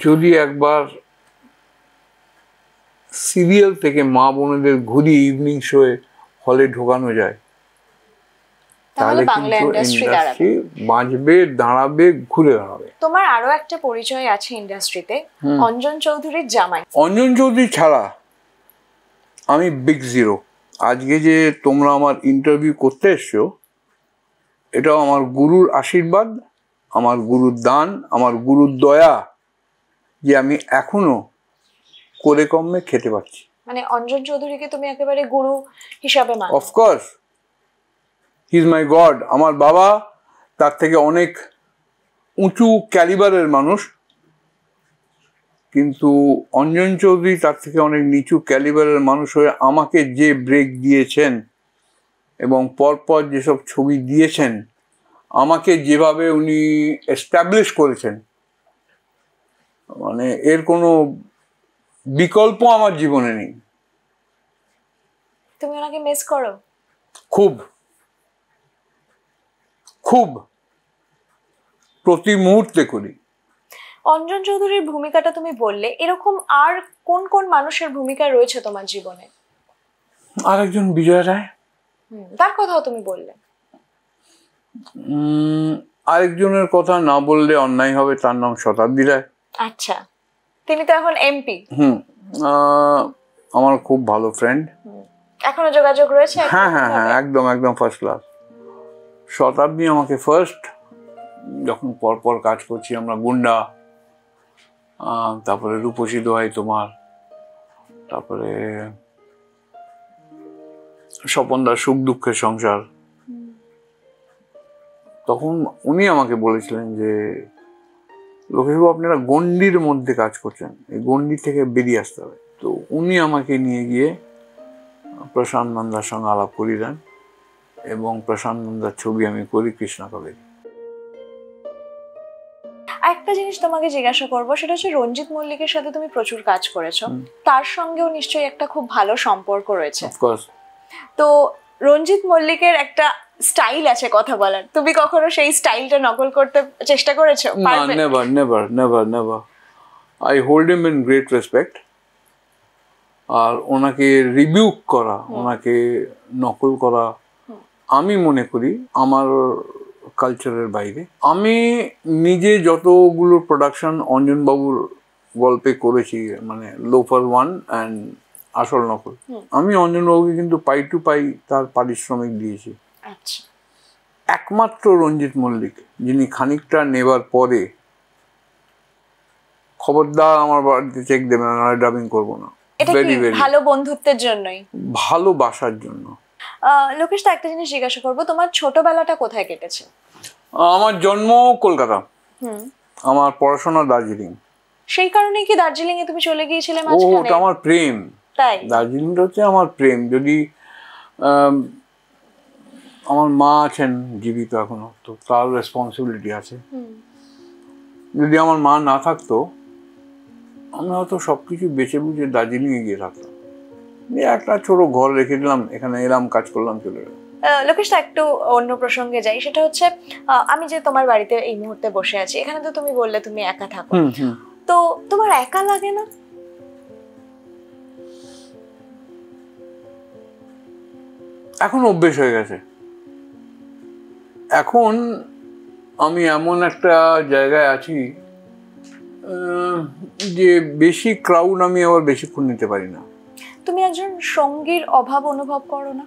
যদি একবার সিরিয়াল থেকে মা বোনেদের ঘুরি ইভিনিং শোয়ে হলে ঢোকানো যায়, তাহলে বাংলা কিন্তু ইন্ডাস্ট্রি ইন্ডাস্ট্রি বাঁচবে, দাঁড়াবে, ঘুরে দাঁড়াবে। তোমার আরো একটা পরিচয় আছে ইন্ডাস্ট্রিতে, অঞ্জন চৌধুরীর জামাই। অঞ্জন চৌধুরী ছাড়া আমি বিগ জিরো। আজকে যে তোমরা আমার ইন্টারভিউ করতে এসছো, এটাও আমার গুরুর আশীর্বাদ, আমার গুরুর দান, আমার গুরুর দয়া যে আমি এখনো করে কমে খেতে পারছি। মানে অঞ্জন চৌধুরীকে তুমি একেবারে গুরু হিসাবে মানো? Of course, he is my god. আমার বাবা তার থেকে অনেক উঁচু ক্যালিবারের মানুষ, কিন্তু অঞ্জন চৌধুরী তার থেকে অনেক নিচু ক্যালিবারের মানুষ হয়ে আমাকে যে ব্রেক দিয়েছেন এবং পরপর যেসব ছবি দিয়েছেন, আমাকে যেভাবে উনি এস্টাবলিশ করেছেন, মানে এর কোনো বিকল্প আমার জীবনে নেই। তুমি ওনাকে মিস করো? খুব খুব, প্রতি মুহূর্তে করি। অঞ্জন চৌধুরীর ভূমিকাটা তুমি বললে, এরকম আর কোন কোন মানুষের ভূমিকা রয়েছে তোমার জীবনে? আরেকজন বিজয় রায়, তার কথাও তুমি বললে। আরেকজনের কথা না বললে অন্যায় হবে, তার নাম শতাব্দী রায়। আচ্ছা, তিনি তো এখন এমপি। আমার খুব ভালো ফ্রেন্ড। এখনো যোগাযোগ রয়েছে? হ্যাঁ হ্যাঁ হ্যাঁ, একদম একদম ফার্স্ট ক্লাস। শতাব্দী আমাকে ফার্স্ট, যখন পরপর কাজ করছি আমরা, গুন্ডা, তারপরে রূপসী দোহাই তোমার, তারপরে স্বপনদার সুখ দুঃখের সংসার, তখন উনি আমাকে বলেছিলেন যে লোকেশবাবু আপনারা গণ্ডির মধ্যে কাজ করছেন, এই গণ্ডি থেকে বেরিয়ে আসতে হবে। তো উনি আমাকে নিয়ে গিয়ে প্রশান্ত নন্দার সঙ্গে আলাপ করিয়ে দেন এবং প্রশান্ত নন্দার ছবি আমি করি কৃষ্ণা কাবেরী। একটা জিনিস তোমাকে জিজ্ঞাসা করবো, সেটা হচ্ছে রঞ্জিত মল্লিকের সাথে তুমি প্রচুর কাজ করেছো, তার সঙ্গেও নিশ্চয়ই একটা খুব ভালো সম্পর্ক রয়েছে। অফকোর্স। তো রঞ্জিত মল্লিকের একটা স্টাইল আছে কথা বলার, তুমি কখনো সেই স্টাইলটা নকল করতে চেষ্টা করেছো? না, never never never never. I hold him in great respect. আর ওনাকে রিবিউক করা, ওনাকে নকল করা, আমি মনে করি আমার কালচারের বাইরে। আমি নিজে যতগুলো প্রোডাকশন অঞ্জনবাবুর গল্পে করেছি, মানে লোফার 1 অ্যান্ড আসল নকল, আমি অঞ্জনবাবুকে কিন্তু পাই টু পাই তার পারিশ্রমিক দিয়েছি। আচ্ছা। একমাত্র রঞ্জিত মল্লিক যিনি খানিকটা নেবার পরে খবরদার আমার বাড়িতে চেক দেবেন না, ডাবিং করবো না। এটা কি ভালো বন্ধুত্বের জন্যই? ভালোবাসার জন্য। লোকেশ, তো একটা জিনিস জিজ্ঞাসা করবো, তোমার ছোটবেলাটা কোথায় কেটেছে? আমার জন্ম কলকাতা, আমার পড়াশোনা দার্জিলিং। সেই কারণেই কি দার্জিলিং এ তুমি চলে গিয়েছিলে ও, মাঝখানে? ওটা আমার প্রেম। তাই? দার্জিলিংটা হচ্ছে আমার প্রেম। যদি আমার মা আছেন জীবিত এখনো, তো তার রেসপন্সিবিলিটি আছে। যদি আমার মা না থাকতো, আমি হয়তো সবকিছু বেছে বুঝে দার্জিলিংয়ে গিয়ে থাকতাম। একটা ছোট ঘর রেখে দিলাম, এখানে এলাম, কাজ করলাম, চলে গেলাম। লোকেশ, একটু অন্য প্রসঙ্গে যাই, সেটা হচ্ছে আমি যে তোমার বাড়িতে এই মুহূর্তে বসে আছি, এখানে তো তুমি বললে তুমি একা থাকো, তো তো তোমার একা লাগে না? এখন অভ্যেস হয়ে গেছে। এখন আমি এমন একটা জায়গায় আছি যে বেশি ক্রাউড আমি আবার বেশিক্ষণ নিতে পারি না। তুমি একজন সঙ্গীর অভাব অনুভব করো না?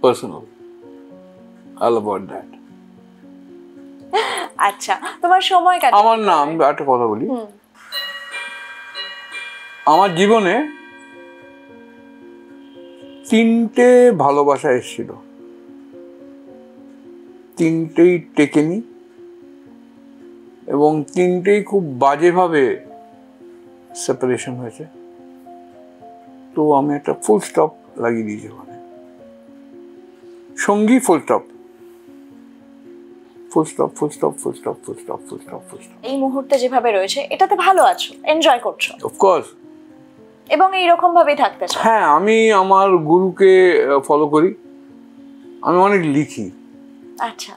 Personal, all about that. আচ্ছা, তোমার সময় কাটে? আমার না, আমি একটা কথা বলি, আমার জীবনে 3টে ভালোবাসা এসেছিল, 3টেই টেকেনি এবং 3টেই খুব বাজেভাবে সেপারেশন হয়েছে। তো আমি একটা ফুল স্টপ লাগিয়ে দিয়েছি ওখানে। সঙ্গী full stop, full stop, full stop, full stop, full stop, full stop, full stop. এই মুহূর্তে যেভাবে রয়েছে এটাতে ভালো আছো, এনজয় করছো, অফকোর্স। এবং এইরকম ভাবেই থাকতে চাও? হ্যাঁ, আমি আমার গুরুকে ফলো করি, আমি অনেক লিখি। আচ্ছা,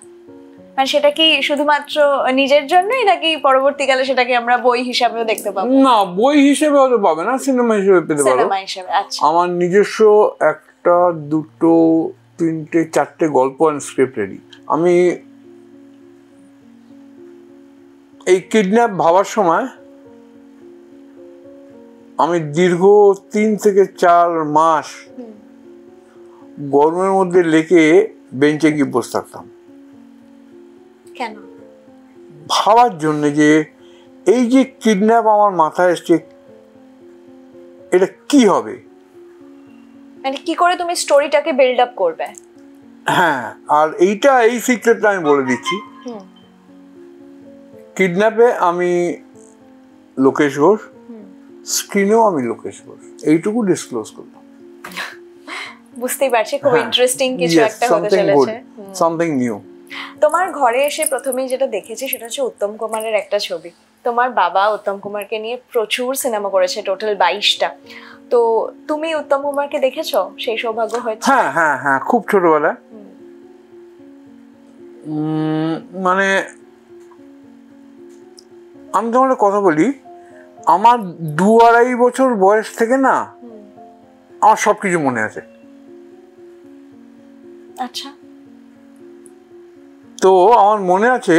মানে সেটা কি শুধুমাত্র নিজের জন্যই নাকি পরবর্তীকালে সেটাকে আমরা বই হিসাবেও দেখতে পাবো? না, বই হিসেবে হয়তো পাবে না, সিনেমা হিসেবে পেতে পারো। সিনেমা হিসেবে? আচ্ছা। আমার নিজস্ব 1, 2, 3, 4টে গল্প অ্যান্ড স্ক্রিপ্ট রেডি। আমি এই কিডন্যাপ ভাবার সময় আমি দীর্ঘ 3 থেকে 4 মাস গরমের মধ্যে লেকে বেঞ্চে গিয়ে বসে থাকতাম। কেন? ভাবার জন্য যে এই যে কিডন্যাপ আমার মাথায় এসছে, এটা কি হবে, মানে কি করে তুমি স্টোরিটাকে বিল্ড আপ করবে? হ্যাঁ, আর এই সিক্রেটটা আমি বলে দিচ্ছি। কিডন্যাপে আমি লোকেশ ঘোষ, স্ক্রিনেও আমি লোকেশ ঘোষ, এইটুকু ডিসক্লোজ করলাম। বুঝতেই পারছি খুব ইন্টারেস্টিং কিছু একটা হতে চলেছে, সামথিং নিউ। তোমার ঘরে এসে প্রথমেই যেটা দেখেছি সেটা হচ্ছে উত্তম কুমারের একটা ছবি। তোমার বাবা উত্তম কুমারকে নিয়ে প্রচুর সিনেমা করেছে, টোটাল 22টা। তো তুমি উত্তম কুমারকে দেখেছো? সেই সৌভাগ্য হয়েছে? হ্যাঁ হ্যাঁ হ্যাঁ, খুব ছোটবেলায়। মানে আমি তোমার একটা কথা বলি, আমার 2-2.5 বছর বয়স থেকে না আমার সবকিছু মনে আছে। আচ্ছা। তো আমার মনে আছে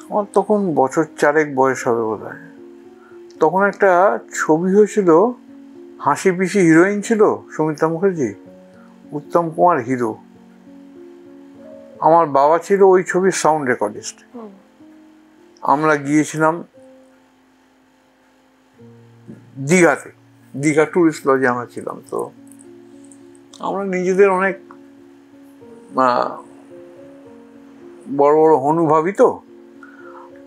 আমার তখন বছর 4 বয়স হবে বোধহয়, তখন একটা ছবি হয়েছিল, হাসি পিসি হিরোইন ছিল সুমিত্রা মুখার্জি, উত্তম কুমার হিরো। আমার বাবা ছিল ওই ছবির সাউন্ড রেকর্ডিস্ট। আমরা গিয়েছিলাম দীঘাতে, দীঘা টুরিস্ট লজে আমরা ছিলাম। তো আমরা নিজেদের অনেক বড় বড় হনু ভাবি।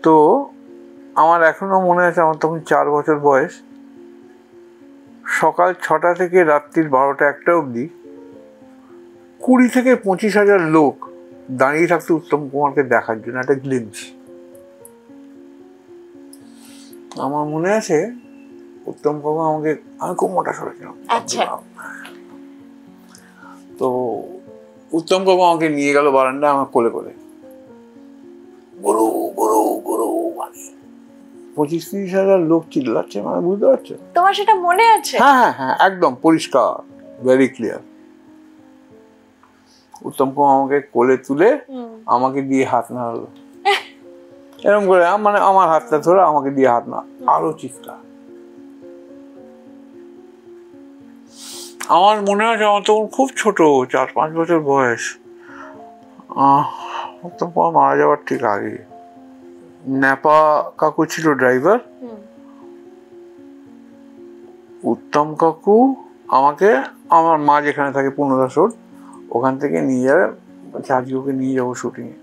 তো আমার এখনো মনে আছে, আমার তখন 4 বছর বয়স, সকাল 6টা থেকে রাত্রির 12টা 1টা অবধি 20 থেকে 25,000 লোক দাঁড়িয়ে থাকতো উত্তম কুমারকে দেখার জন্য, একটা গ্লিম্পস। আমার মনে আছে উত্তম কুমার আমাকে, আমি খুব মোটা সরে ছিলাম, তো উত্তম কুমার আমাকে নিয়ে গেল বারান্দায়, আমার কোলে করে, গুরু গুরু গুরু, মানে 25-30,000 লোক চিল্লাচ্ছে, মানে বুঝতে পারছো? তোমার সেটা মনে আছে? হ্যাঁ হ্যাঁ হ্যাঁ, একদম পরিষ্কার, ভেরি ক্লিয়ার। উত্তম কুমার আমাকে কোলে তুলে আমাকে দিয়ে হাত নাড়ালো, এরকম করে, মানে আমার হাতটা ধরে আমাকে দিয়ে হাত না, আরো চিৎকার। আমার মনে আছে আমার তখন খুব ছোট, 4-5 বছর বয়স। উত্তম কুমার মারা যাওয়ার ঠিক আগে ন্যাপা কাকু ছিল ড্রাইভার। উত্তম কাকু আমাকে, আমার মা যেখানে থাকে পুনদাস রোড, ওখান থেকে নিয়ে যাবে, আজকে ওকে নিয়ে যাবো শুটিংয়ে।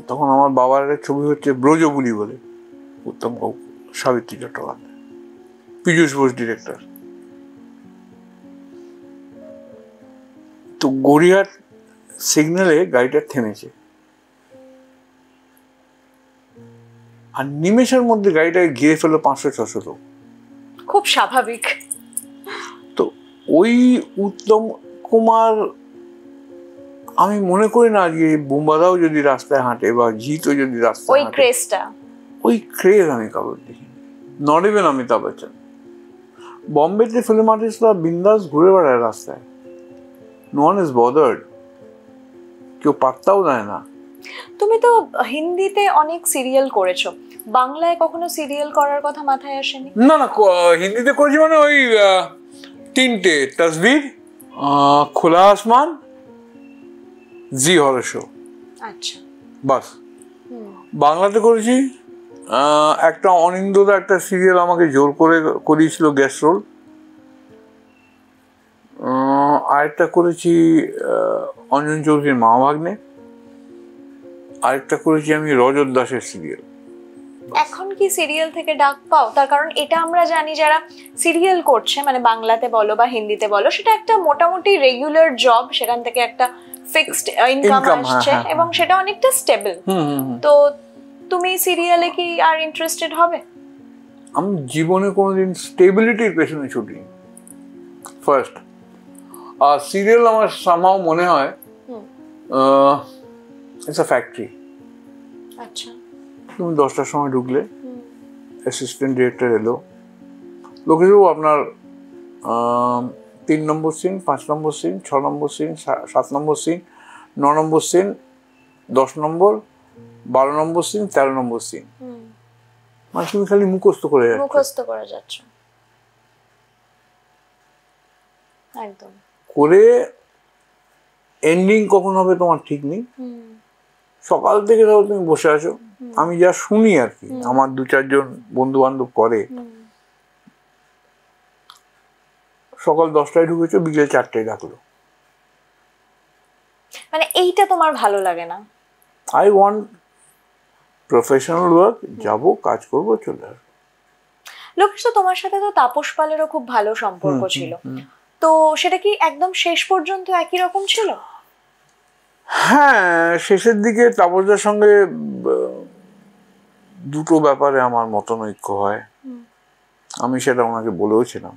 তখন আমার বাবার একটা ছবি হচ্ছে ব্রজবুলি বলে, উত্তম কাকু, সাবিত্রী চট্টোপাধ্যায়, পীযূষ বোস ডিরেক্টর। তো গড়িয়াহাট সিগন্যালে গাড়িটা থেমেছে, আর নিমেষের মধ্যে গাড়িটাকে ঘিরে ফেললো 500-600 লোক। খুব স্বাভাবিক। তো ওই উত্তম কুমার আমি মনে করি না আজকে বুম্বাদাও যদি রাস্তায় হাঁটে বা জিতও যদি রাস্তায় ওই হাঁটে, ক্রেজটা ওই ক্রেজ আমি কারোর দেখি, নট ইভেন অমিতাভ বচ্চন। বম্বেতে ফিল্ম আর্টিস্টরা বিন্দাস ঘুরে বেড়ায় রাস্তায়, নো ওয়ান ইজ বদার্ড, কেউ পাত্তাও দেয় না। তুমি তো হিন্দিতে অনেক সিরিয়াল করেছো, বাংলায় কখনো সিরিয়াল করার কথা মাথায় আসেনি? না না, হিন্দিতে করেছি মানে ওই তিনটে, তসবির, খোলা আসমান, জি হরর শো, আচ্ছা। বাস। বাংলাতে করেছি একটা অনিন্দদা একটা সিরিয়াল আমাকে জোর করে করিয়েছিল গ্যাস রোল, আরেকটা করেছি অঞ্জন চৌধুরীর মা ভাগ্নে, আরেকটা করেছি আমি রজত দাসের সিরিয়াল। এখন কি সিরিয়াল থেকে ডাক পাও? তার কারণ এটা আমরা জানি যারা সিরিয়াল করছে, মানে বাংলাতে বলো বা হিন্দিতে বলো, সেটা একটা মোটামুটি রেগুলার জব, সেখান থেকে একটা ফিক্সড ইনকাম আসছে এবং সেটা অনেকটা স্টেবল। তো তুমি সিরিয়ালে কি আর ইন্টারেস্টেড হবে? আমি জীবনে কোনোদিন স্টেবিলিটির পেছনে ছুটিনি ফার্স্ট। আর সিরিয়াল আমার সামহাও মনে হয় ইটস আ ফ্যাক্টরি। আচ্ছা। তুমি 10টার সময় ঢুকলে, অ্যাসিস্ট্যান্ট ডিরেক্টর এলো, লোকেশবাবু আপনার 3 নম্বর সিন, 5 নম্বর সিন, 6 নম্বর সিন, 7 নম্বর সিন, 9 নম্বর সিন, 10 নম্বর, 12 নম্বর সিন, 13 নম্বর সিন, মানে তুমি খালি মুখস্থ করে যাচ্ছ একদম করে। এন্ডিং কখন হবে তোমার ঠিক নেই, সকাল থেকে ধরো তুমি বসে আছো। আমি যা শুনি আর কি, আমার 2-4 জন বন্ধু বান্ধব করে, সকাল 10টায় ঢুকেছো, বিকেল 4টায় ডাকলো। মানে এইটা তোমার ভালো লাগে না? আই ওয়ান্ট প্রফেশনাল ওয়ার্ক, যাবো, কাজ করবো, চলে আসবো। লোকেশ, তো তোমার সাথে তো তাপস পালেরও খুব ভালো সম্পর্ক ছিল, তো সেটা কি একদম শেষ পর্যন্ত একই রকম ছিল? হ্যাঁ, শেষের দিকে তাপসদার সঙ্গে দুটো ব্যাপারে আমার মতনৈক্য হয়, আমি সেটা ওনাকে বলেওছিলাম।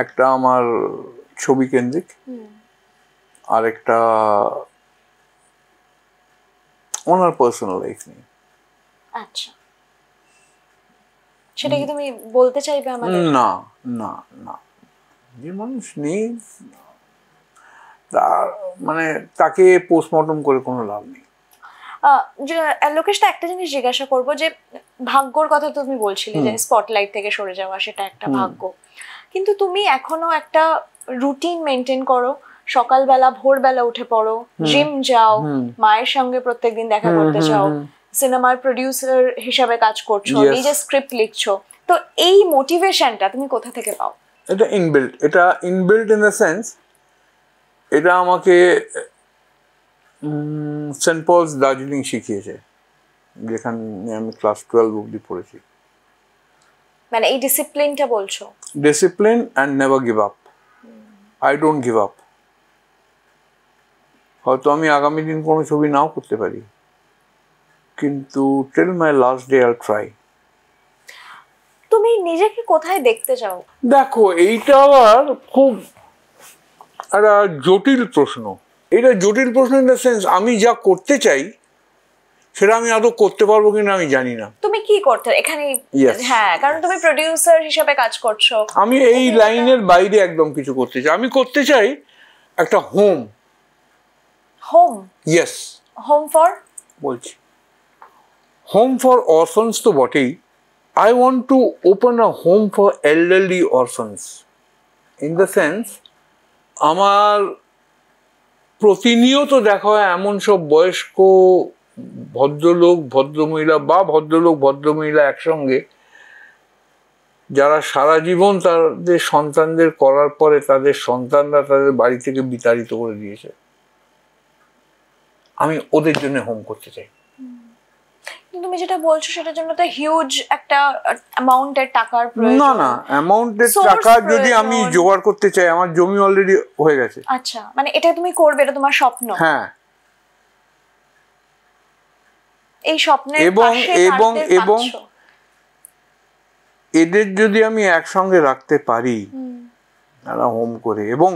একটা আমার ছবি কেন্দ্রিক, আর একটা ওনার পার্সোনাল লাইফ নিয়ে। আচ্ছা, সেটা কি তুমি বলতে চাইবে আমাদের? না না না, যে মানুষ নেই তার মানে তাকে পোস্টমর্টম করে কোনো লাভ নেই। লোকেশ, একটা জিনিস জিজ্ঞাসা করবো, যে ভাগ্যর কথা তুমি বলছিলে যে স্পটলাইট থেকে সরে যাওয়া, সেটা একটা ভাগ্য, কিন্তু তুমি এখনো একটা রুটিন মেনটেন করো, সকালবেলা ভোরবেলা উঠে পড়ো, জিম যাও, মায়ের সঙ্গে প্রত্যেকদিন দেখা করতে যাও, সিনেমার প্রডিউসার হিসাবে কাজ করছো, নিজে স্ক্রিপ্ট লিখছো, তো এই মোটিভেশনটা তুমি কোথা থেকে পাও? এটা ইনবিল্ট ইন দ্য সেন্স, এটা আমাকে সেন্ট পলস দার্জিলিং শিখিয়েছে, যেখানে আমি ক্লাস 12 অবধি পড়েছি। মানে এই ডিসিপ্লিনটা বলছো? Discipline and never give up. I don't give up. হয়তো আমি আগামী দিন কোনো ছবি নাও করতে পারি, কিন্তু টিল মাই লাস্ট ডে আইল ট্রাই। তুমি নিজেকে কোথায় দেখতে চাও? দেখো, এইটা আবার খুব একটা জটিল প্রশ্ন। এটা জটিল প্রশ্ন ইন দ্য সেন্স, আমি যা করতে চাই সেটা আমি আদৌ করতে পারবো কিনা আমি জানি না। তুমি কি করতে এখানে? হ্যাঁ, কারণ তুমি প্রোডিউসার হিসেবে কাজ করছো। আমি এই লাইনের বাইরে একদম কিছু করতে চাই। আমি করতে চাই একটা home. Home? Yes. Home for? বলছি, হোম ফর অরফানস তো বটেই। I want to open a home for elderly orphans. In the sense, আমার প্রতিনিয়ত দেখা হয় এমন সব বয়স্ক ভদ্রলোক ভদ্রমহিলা বা ভদ্রলোক ভদ্রমহিলা একসঙ্গে, যারা সারা জীবন তাদের সন্তানদের করার পরে তাদের সন্তানরা তাদের বাড়ি থেকে বিতাড়িত করে দিয়েছে। আমি ওদের জন্য হোম করতে চাই। তুমি যেটা বলছো সেটার জন্য তো হিউজ একটা অ্যামাউন্টের টাকার প্রয়োজন। না না, অ্যামাউন্টের টাকা যদি আমি জোগাড় করতে চাই, আমার জমি অলরেডি হয়ে গেছে। আচ্ছা, মানে এটা তুমি করবে, এটা তোমার স্বপ্ন? হ্যাঁ। এই স্বপ্নের পাশে এবং এদের যদি আমি একসঙ্গে রাখতে পারি একটা হোম করে, এবং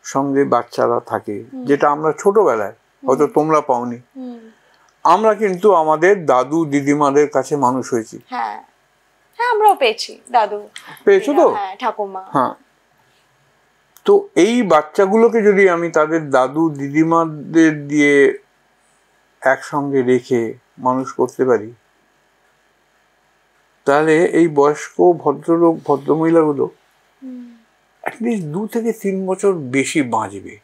সঙ্গে বাচ্চারা থাকে, যেটা আমরা ছোটবেলায় হয়তো তোমরা পাওনি, আমরা কিন্তু আমাদের দাদু দিদিমাদের কাছে মানুষ হয়েছি। হ্যাঁ হ্যাঁ, আমরাও পেয়েছি দাদু, পেয়েছো তো? হ্যাঁ, ঠাকুমা। হ্যাঁ, তো এই বাচ্চাগুলোকে যদি আমি তাদের দাদু দিদিমাদের দিয়ে একসঙ্গে রেখে মানুষ করতে পারি, তাহলে এই বয়স্ক ভদ্রলোক ভদ্রমহিলাগুলো অ্যাটলিস্ট 2 থেকে 3 বছর বেশি বাঁচবে।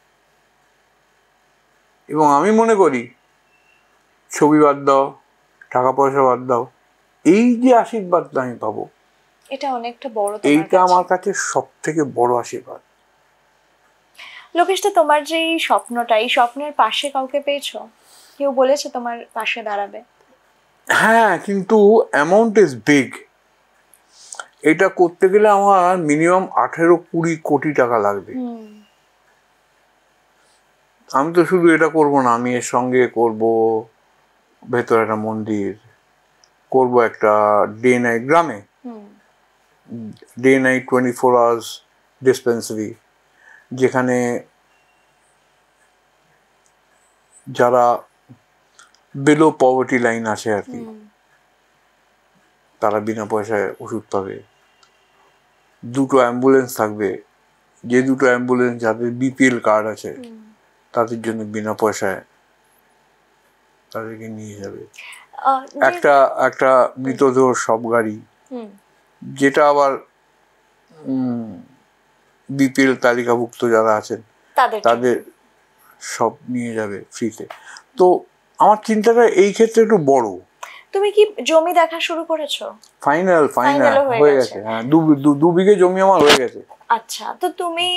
এবং আমি মনে করি, ছবি বাদ দাও, টাকা পয়সা বাদ দাও, এই যে আশীর্বাদটা আমি পাবো, এটা অনেকটা বড়। এইটা আমার কাছে সব থেকে বড় আশীর্বাদ। লোকেশটা, তোমার যে এই স্বপ্নটা, এই স্বপ্নের পাশে কাউকে পেয়েছো? কেউ বলেছে তোমার পাশে দাঁড়াবে? হ্যাঁ, কিন্তু অ্যামাউন্ট ইজ বিগ। এটা করতে গেলে আমার মিনিমাম 18-20 কোটি টাকা লাগবে। আমি তো শুধু এটা করব না, আমি এর সঙ্গে করব ভেতরে একটা মন্দির, করব একটা ডে নাইট, গ্রামে ডে নাইট 24 আওয়ার্স ডিসপেন্সারি, যেখানে যারা বিলো পভার্টি লাইন আছে আর কি, তারা বিনা পয়সায় ওষুধ পাবে। 2টো অ্যাম্বুলেন্স থাকবে, যে 2টো অ্যাম্বুলেন্স যাদের বিপিএল কার্ড আছে তাদের জন্য বিনা পয়সায় তাদেরকে নিয়ে যাবে। একটা মৃতদেহ সব গাড়ি, যেটা আবার বিপিএল তালিকাভুক্ত যারা আছেন তাদের সব নিয়ে যাবে ফ্রিতে। তো আমার চিন্তাটা এই ক্ষেত্রে একটু বড়। তুমি কি জমি দেখা শুরু করেছো? ফাইনাল হয়ে গেছে। হ্যাঁ, 2 বিঘে জমি আমার হয়ে গেছে। আচ্ছা, তো তুমি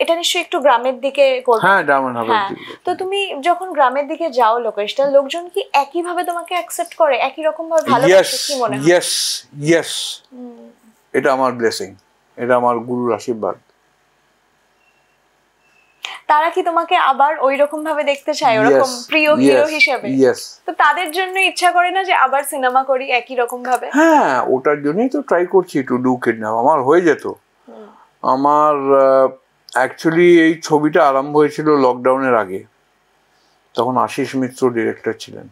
এটা নিশ্চয়ই একটু গ্রামের দিকে করবে? হ্যাঁ, গ্রামের হবে। তো তুমি যখন গ্রামের দিকে যাও লোকেশটা, লোকজন কি একই ভাবে তোমাকে অ্যাকসেপ্ট করে, একই রকম ভাবে ভালোবাসে? কি মনে হয়? ইয়েস, এটা আমার ব্লেসিং, এটা আমার গুরুর আশীর্বাদ। তারা কি তোমাকে আবার ওই রকম ভাবে দেখতে চায়, ওরকম প্রিয় হিরো হিসেবে? তো তাদের জন্য ইচ্ছা করে না যে আবার সিনেমা করি একই রকম ভাবে? হ্যাঁ, ওটার জন্যই তো ট্রাই করছি টু ডু কিডন্যাপ। আমার হয়ে যেত। আমার অ্যাকচুয়ালি এই ছবিটা আরম্ভ হয়েছিল লকডাউনের আগে, তখন আশিস মিত্র ডিরেক্টর ছিলেন।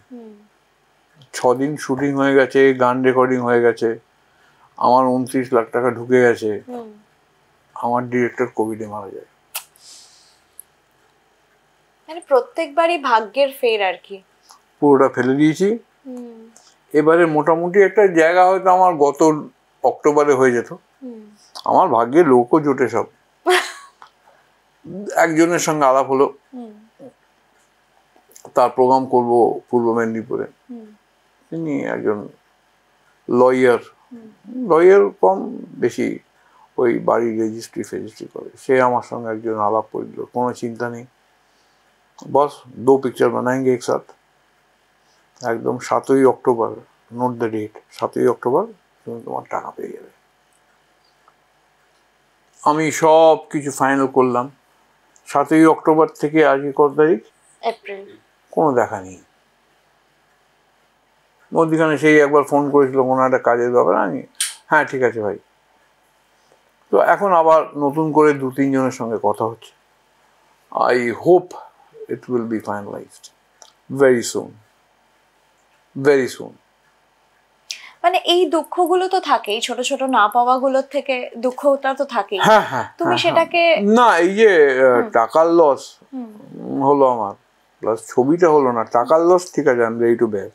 6 দিন শুটিং হয়ে গেছে, গান রেকর্ডিং হয়ে গেছে, আমার 29 লাখ টাকা ঢুকে গেছে, আমার ডিরেক্টর কোভিডে মারা যায়। মানে প্রত্যেকবারই ভাগ্যের ফের আর কি, পুরোটা ফেলে দিয়েছি। এবারে মোটামুটি একটা জায়গা হয়তো আমার গত অক্টোবরে হয়ে যেত। আমার ভাগ্যে লোকও জোটে সব। একজনের সঙ্গে আলাপ হলো, তার প্রোগ্রাম করব পূর্ব মেদিনীপুরে। তিনি একজন লয়ার কম বেশি ওই বাড়ির রেজিস্ট্রি ফেজিস্ট্রি করে। সে আমার সঙ্গে একজন আলাপ করে দিল, কোনো চিন্তা নেই বস, 2 पिक्चर बनाएंगे एक साथ। একদম 7ই অক্টোবর, নোট দ্য ডেট, 7ই অক্টোবর তুমি তোমার টাকা পেয়ে যাবে। আমি সব কিছু ফাইনাল করলাম। 7ই অক্টোবর থেকে আজকে কত তারিখ? এপ্রিল। কোনো দেখা নেই। মধ্যখানে সেই একবার ফোন করেছিল কোনো একটা কাজের ব্যাপারে, আমি হ্যাঁ ঠিক আছে ভাই। তো এখন আবার নতুন করে 2-3 জনের সঙ্গে কথা হচ্ছে। I hope it will be finalized very soon. মানে এই দুঃখগুলো তো থাকেই, ছোট ছোট না পাওয়া গুলোর থেকে দুঃখটা তো থাকেই। হ্যাঁ, তুমি সেটাকে না, এই যে টাকার লস হলো আমার, প্লাস ছবিটা হলো না। টাকার লস ঠিক আছে, আমি রেডি টু বেয়ার,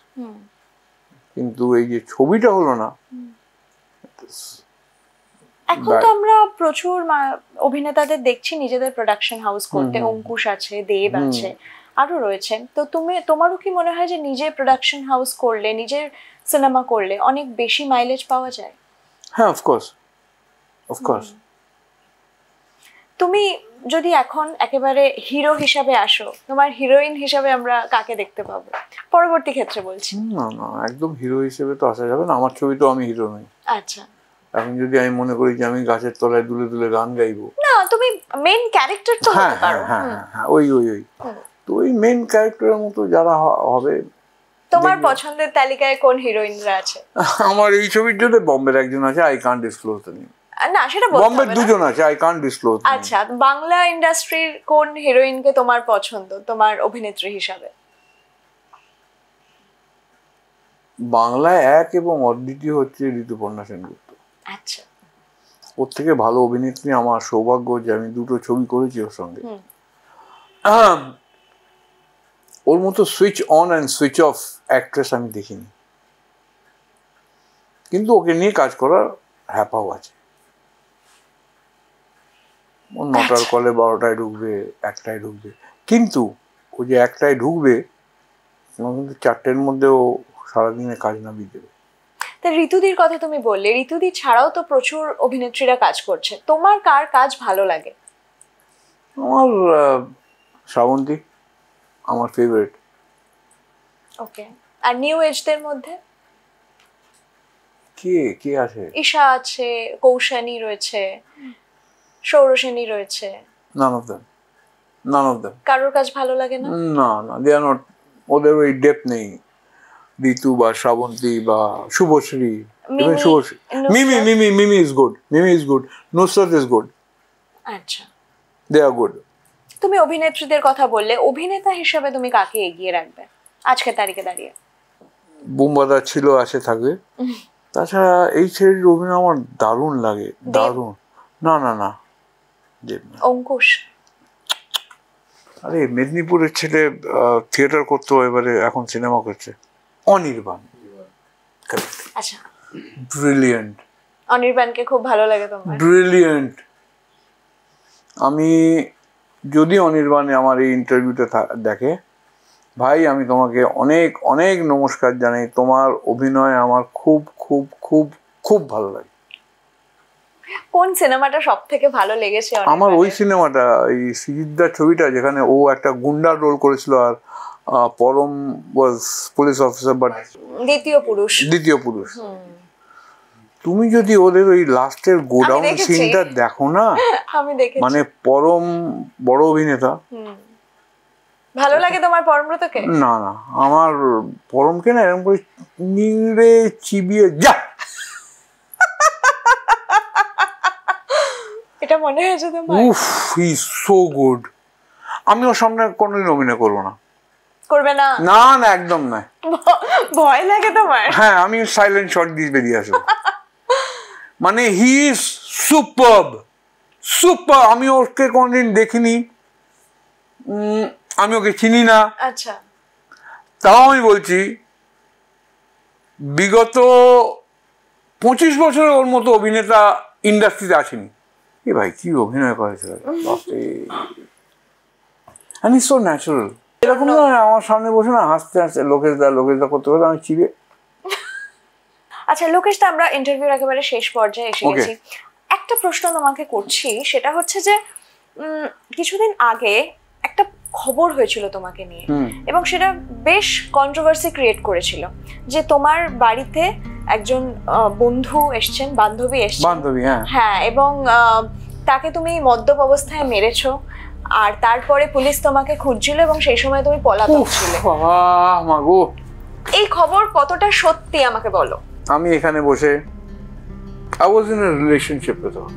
কিন্তু এই যে ছবিটা হলো না। এখন তো আমরা প্রচুর অভিনেতাদের দেখছি নিজেদের প্রোডাকশন হাউস করতে, অঙ্কুশ আছে, দেব আছে, আরো রয়েছেন। তো তোমারও কি মনে হয় যে নিজে প্রোডাকশন হাউস করলে, নিজের সিনেমা করলে অনেক বেশি মাইলেজ পাওয়া যায়? হ্যাঁ, অফকোর্স। তুমি যদি এখন একেবারে হিরো হিসাবে আসো, তোমার হিরোইন হিসাবে আমরা কাকে দেখতে পাবো পরবর্তী ক্ষেত্রে বলছি? না, একদম হিরো হিসেবে তো আসা যাবে না, আমার ছবি তো আমি হিরো নই। আচ্ছা, এখন যদি আমি মনে করি যে আমি গাছের তলায় দুলে দুলে গান গাইবো, না, তুমি মেইন ক্যারেক্টার তো হতে পারো। হ্যাঁ, ওই তো ওই মেইন ক্যারেক্টারের মতো যারা হবে। তোমার পছন্দের তালিকায় কোন হিরোইনরা আছে? আমার এই ছবির জন্য বম্বের একজন আছে, I can't disclose the name. না সেটা বলতে বম্বের হবে না। দুজন আছে, আই কান্ট ডিসক্লোজ। আচ্ছা, বাংলা ইন্ডাস্ট্রির কোন হিরোইনকে তোমার পছন্দ তোমার অভিনেত্রী হিসাবে? বাংলায় এক এবং অদ্বিতীয় হচ্ছে ঋতুপর্ণা সেনগুপ্ত। আচ্ছা, ওর থেকে ভালো অভিনেত্রী আমার সৌভাগ্য যে আমি দুটো ছবি করেছি ওর সঙ্গে। ওর মতো switch on and switch off actress আমি দেখিনি, কিন্তু ওকে নিয়ে কাজ করার হ্যাপাও আছে। ও 9টার কলে 12টায় ঢুকবে, 1টায় ঢুকবে, কিন্তু ও যে 1টায় ঢুকবে ও কিন্তু 4টের মধ্যেও সারাদিনে কাজ নামিয়ে দেবে। তা ঋতুদির কথা তুমি বললে, ঋতুদি ছাড়াও তো প্রচুর অভিনেত্রীরা কাজ করছে, তোমার কার কাজ ভালো লাগে? আমার শ্রাবন্তী আমার ফেভারিট। ওকে, আর নিউ এজদের মধ্যে কে কে আছে? ঈশা আছে, কৌশানী রয়েছে, সৌরসেনী রয়েছে। None of them. কারোর কাজ ভালো লাগে না? না না, দে আর নট, ওদের ওই ডেপথ নেই। ঋতু বা শ্রাবন্তী বা Subhashree, Mimi, Subhashree, Mimi is good, Nusrat is good, আচ্ছা। They are good. তুমি অভিনেত্রীদের কথা বললে, অভিনেতা হিসেবে তুমি কাকে এগিয়ে রাখবে আজকের তারিখে দাঁড়িয়ে? বুম্বাদা ছিল, আছে, থাকবে। তাছাড়া এই ছেলেটির অভিনয় আমার দারুণ লাগে, দারুণ। না না না, দেব না। অঙ্কুশ? আরে মেদিনীপুরের ছেলে, থিয়েটার করতো, এবারে এখন সিনেমা করছে। অনির্বাণ, আচ্ছা, ব্রিলিয়েন্ট। অনির্বাণকে খুব ভালো লাগে তোমার? ব্রিলিয়েন্ট। আমি যদি অনির্বাণে আমার এই ইন্টারভিউটা দেখে, ভাই আমি তোমাকে অনেক অনেক নমস্কার জানাই, তোমার অভিনয় আমার খুব খুব খুব খুব ভালো লাগে। কোন সিনেমাটা সব থেকে ভালো লেগেছে? আমার ওই সিনেমাটা, এই সিজিদ্দার ছবিটা, যেখানে ও একটা গুন্ডার রোল করেছিল, আর পরম ওয়াজ পুলিশ অফিসার, বাট দ্বিতীয় পুরুষ। তুমি যদি ওদের ওই লাস্টের গোডাউন সিনটা দেখো না, আমি দেখেছি। মানে পরম বড় অভিনেতা। ভালো লাগে তোমার পরমব্রতকে? না না, আমার পরমকে না এরকম করে নিংড়ে চিবিয়ে যা, এটা মনে হয়েছে তোমার? উফ, হি ইজ সো গুড। আমি ওর সামনে কোনোদিন অভিনয় করবো না। করবে না? না না, একদম না। ভয় লাগে তোমার? হ্যাঁ, আমি সাইলেন্ট শট দিয়ে বেরিয়ে আসবো। মানে হি ইজ সুপারব, সুপার। আমি ওকে কোনোদিন দেখিনি, আমি ওকে চিনি না। আচ্ছা, তাও আমি বলছি, বিগত 25 বছরে ওর মতো অভিনেতা ইন্ডাস্ট্রিতে আসেনি। এ ভাই কি অভিনয় করেছে, সো ন্যাচারাল। এরকম না আমার সামনে বসে না হাসতে হাসতে লোকেশ দা করতে করতে আমি চিবে। আচ্ছা লোকেশ, আমরা ইন্টারভিউর একেবারে শেষ পর্যায়ে এসে গেছি। একটা প্রশ্ন তোমাকে করছি, সেটা হচ্ছে যে কিছুদিন আগে একটা খবর হয়েছিল তোমাকে নিয়ে, এবং সেটা বেশ কন্ট্রোভার্সি ক্রিয়েট করেছিল, যে তোমার বাড়িতে একজন বন্ধু এসছেন, বান্ধবী এসছেন, হ্যাঁ, এবং তাকে তুমি মদ্যপ অবস্থায় মেরেছো, আর তারপরে পুলিশ তোমাকে খুঁজছিল এবং সেই সময় তুমি পলাতক ছিলে। এই খবর কতটা সত্যি আমাকে বলো। আমি এখানে বসে, I was in a relationship with her.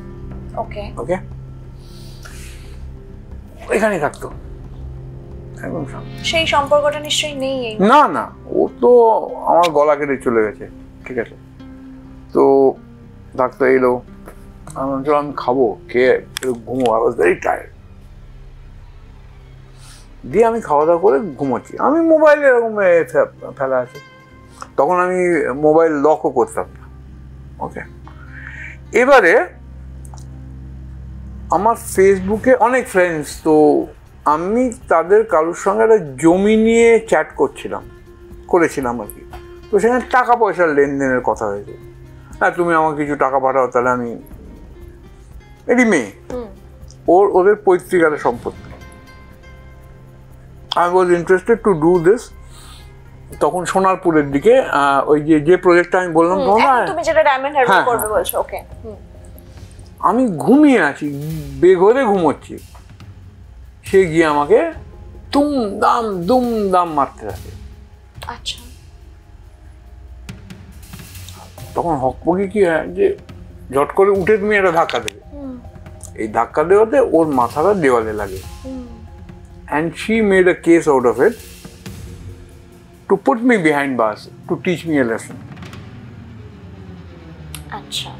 Okay. Okay? এখানেই থাকতো। সেই সম্পর্কটা নিশ্চয়ই নেই? না না, ও তো আমার গলা কেটে চলে গেছে, ঠিক আছে। তো ডাক্তার এলো, আমি খাবো, খেয়ে ঘুমো। I was very tired. দিয়ে আমি খাওয়া দাওয়া করে ঘুমোচ্ছি, আমি মোবাইল এরকম ফেলা আছে, তখন আমি মোবাইল লকও করতাম না। ওকে, এবারে আমার ফেসবুকে অনেক ফ্রেন্ডস, তো আমি তাদের কারোর সঙ্গে একটা জমি নিয়ে চ্যাট করেছিলাম আর কি। তো সেখানে টাকা পয়সার লেনদেনের কথা হয়েছে। হ্যাঁ, তুমি আমাকে কিছু টাকা পাঠাও, তাহলে আমি, এটি মেয়ে, ওদের পৈতৃকার সম্পত্তি। I was interested to do this. তখন সোনারপুরের দিকে, ওই যে প্রজেক্টটা আমি বললাম তুমি যেটা ডায়মন্ড হারবার করবে বলছো। ওকে, আমি ঘুমিয়ে আছি, বেঘরে ঘুমোচ্ছি, সে গিয়ে আমাকে দুম দাম মারতে থাকে। আচ্ছা, তখন হকপকি কি হয় যে ঝট করে উঠে তুমি একটা ধাক্কা দেবে, এই ধাক্কা দেওয়াতে ওর মাথাটা দেওয়ালে লাগে। And she made a case out of it to put me behind bars, to teach me a lesson. আচ্ছা,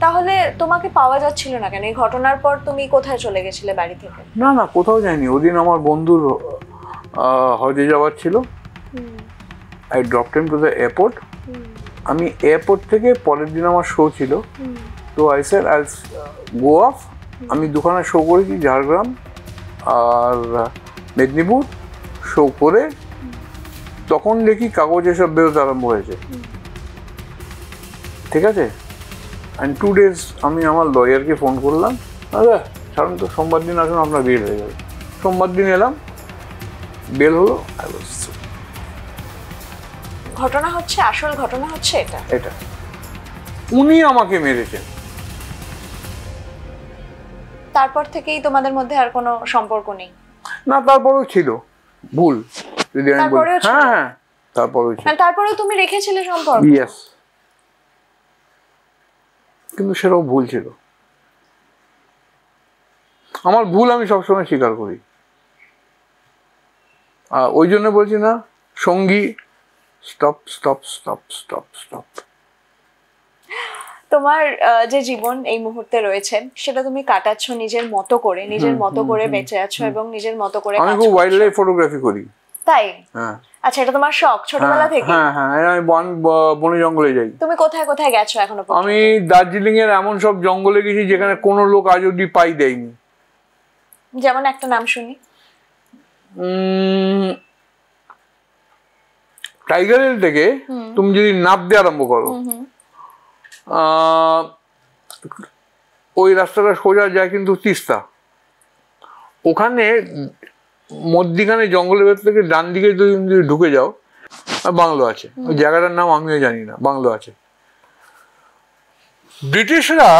তাহলে তোমাকে পাওয়া যাচ্ছিল না কেন? এই ঘটনার পর তুমি কোথায় চলে গেছিলে বাড়ি থেকে? না না, কোথাও যাইনি। ওদিন আমার বন্ধুর হজে যাওয়ার ছিল। I dropped him to the airport. আমি এয়ারপোর্ট থেকে পরের দিন আমার শো ছিল, তো I said I'll go off. আমি দুখানা শো করেছি, ঝাড়গ্রাম আর মেদিনীপুর। শো করে তখন দেখি কাগজ এসব বেরোতে আরম্ভ হয়েছে, ঠিক আছে। অ্যান্ড 2 days আমি আমার লয়ারকে ফোন করলাম, দাদা ছাড়ুন তো, সোমবার দিন আসুন, আপনার বেল হয়ে যাবে। সোমবার দিন এলাম, বেল হলো। ঘটনা হচ্ছে, আসল ঘটনা হচ্ছে এটা। উনি আমাকে মেরেছেন। তারপর থেকেই তোমাদের মধ্যে আর কোনো সম্পর্ক নেই? না, তারপরেও ছিল ভুল, যদি আমি বলি। তারপরেও ছিল? হ্যাঁ, তারপরেও ছিল। তারপরেও তুমি রেখেছিলে সম্পর্ক? ইয়েস, কিন্তু সেটাও ভুল ছিল। আমার ভুল আমি সবসময় স্বীকার করি। ওই জন্য বলছি না, সঙ্গী stop stop stop stop stop. তোমার যে জীবন এই মুহূর্তে রয়েছে সেটা তুমি কাটাচ্ছ নিজের মতো করে, নিজের মতো করে বেঁচে আছো এবং নিজের মতো করে আমি খুব ওয়াইল্ড লাইফ ফটোগ্রাফি করি। তাই? হ্যাঁ। আচ্ছা, এটা তোমার শখ ছোটবেলা থেকে? হ্যাঁ হ্যাঁ, আমি বনে জঙ্গলে যাই। তুমি কোথায় কোথায় গেছো এখনো পর্যন্ত? আমি দার্জিলিং এর এমন সব জঙ্গলে গেছি যেখানে কোনো লোক আজ অব্দি পাই দেয়নি। যেমন একটা নাম শুনি। টাইগার হিল থেকে তুমি যদি নামতে আরম্ভ করো, ওই রাস্তাটা সোজা যায় কিন্তু তিস্তা। ওখানে মধ্যিখানে জঙ্গলের ভেতর থেকে ডান দিকে যদি ঢুকে যাও, বাংলো আছে। ওই জায়গাটার নাম আমিও জানি না, বাংলো আছে। ব্রিটিশরা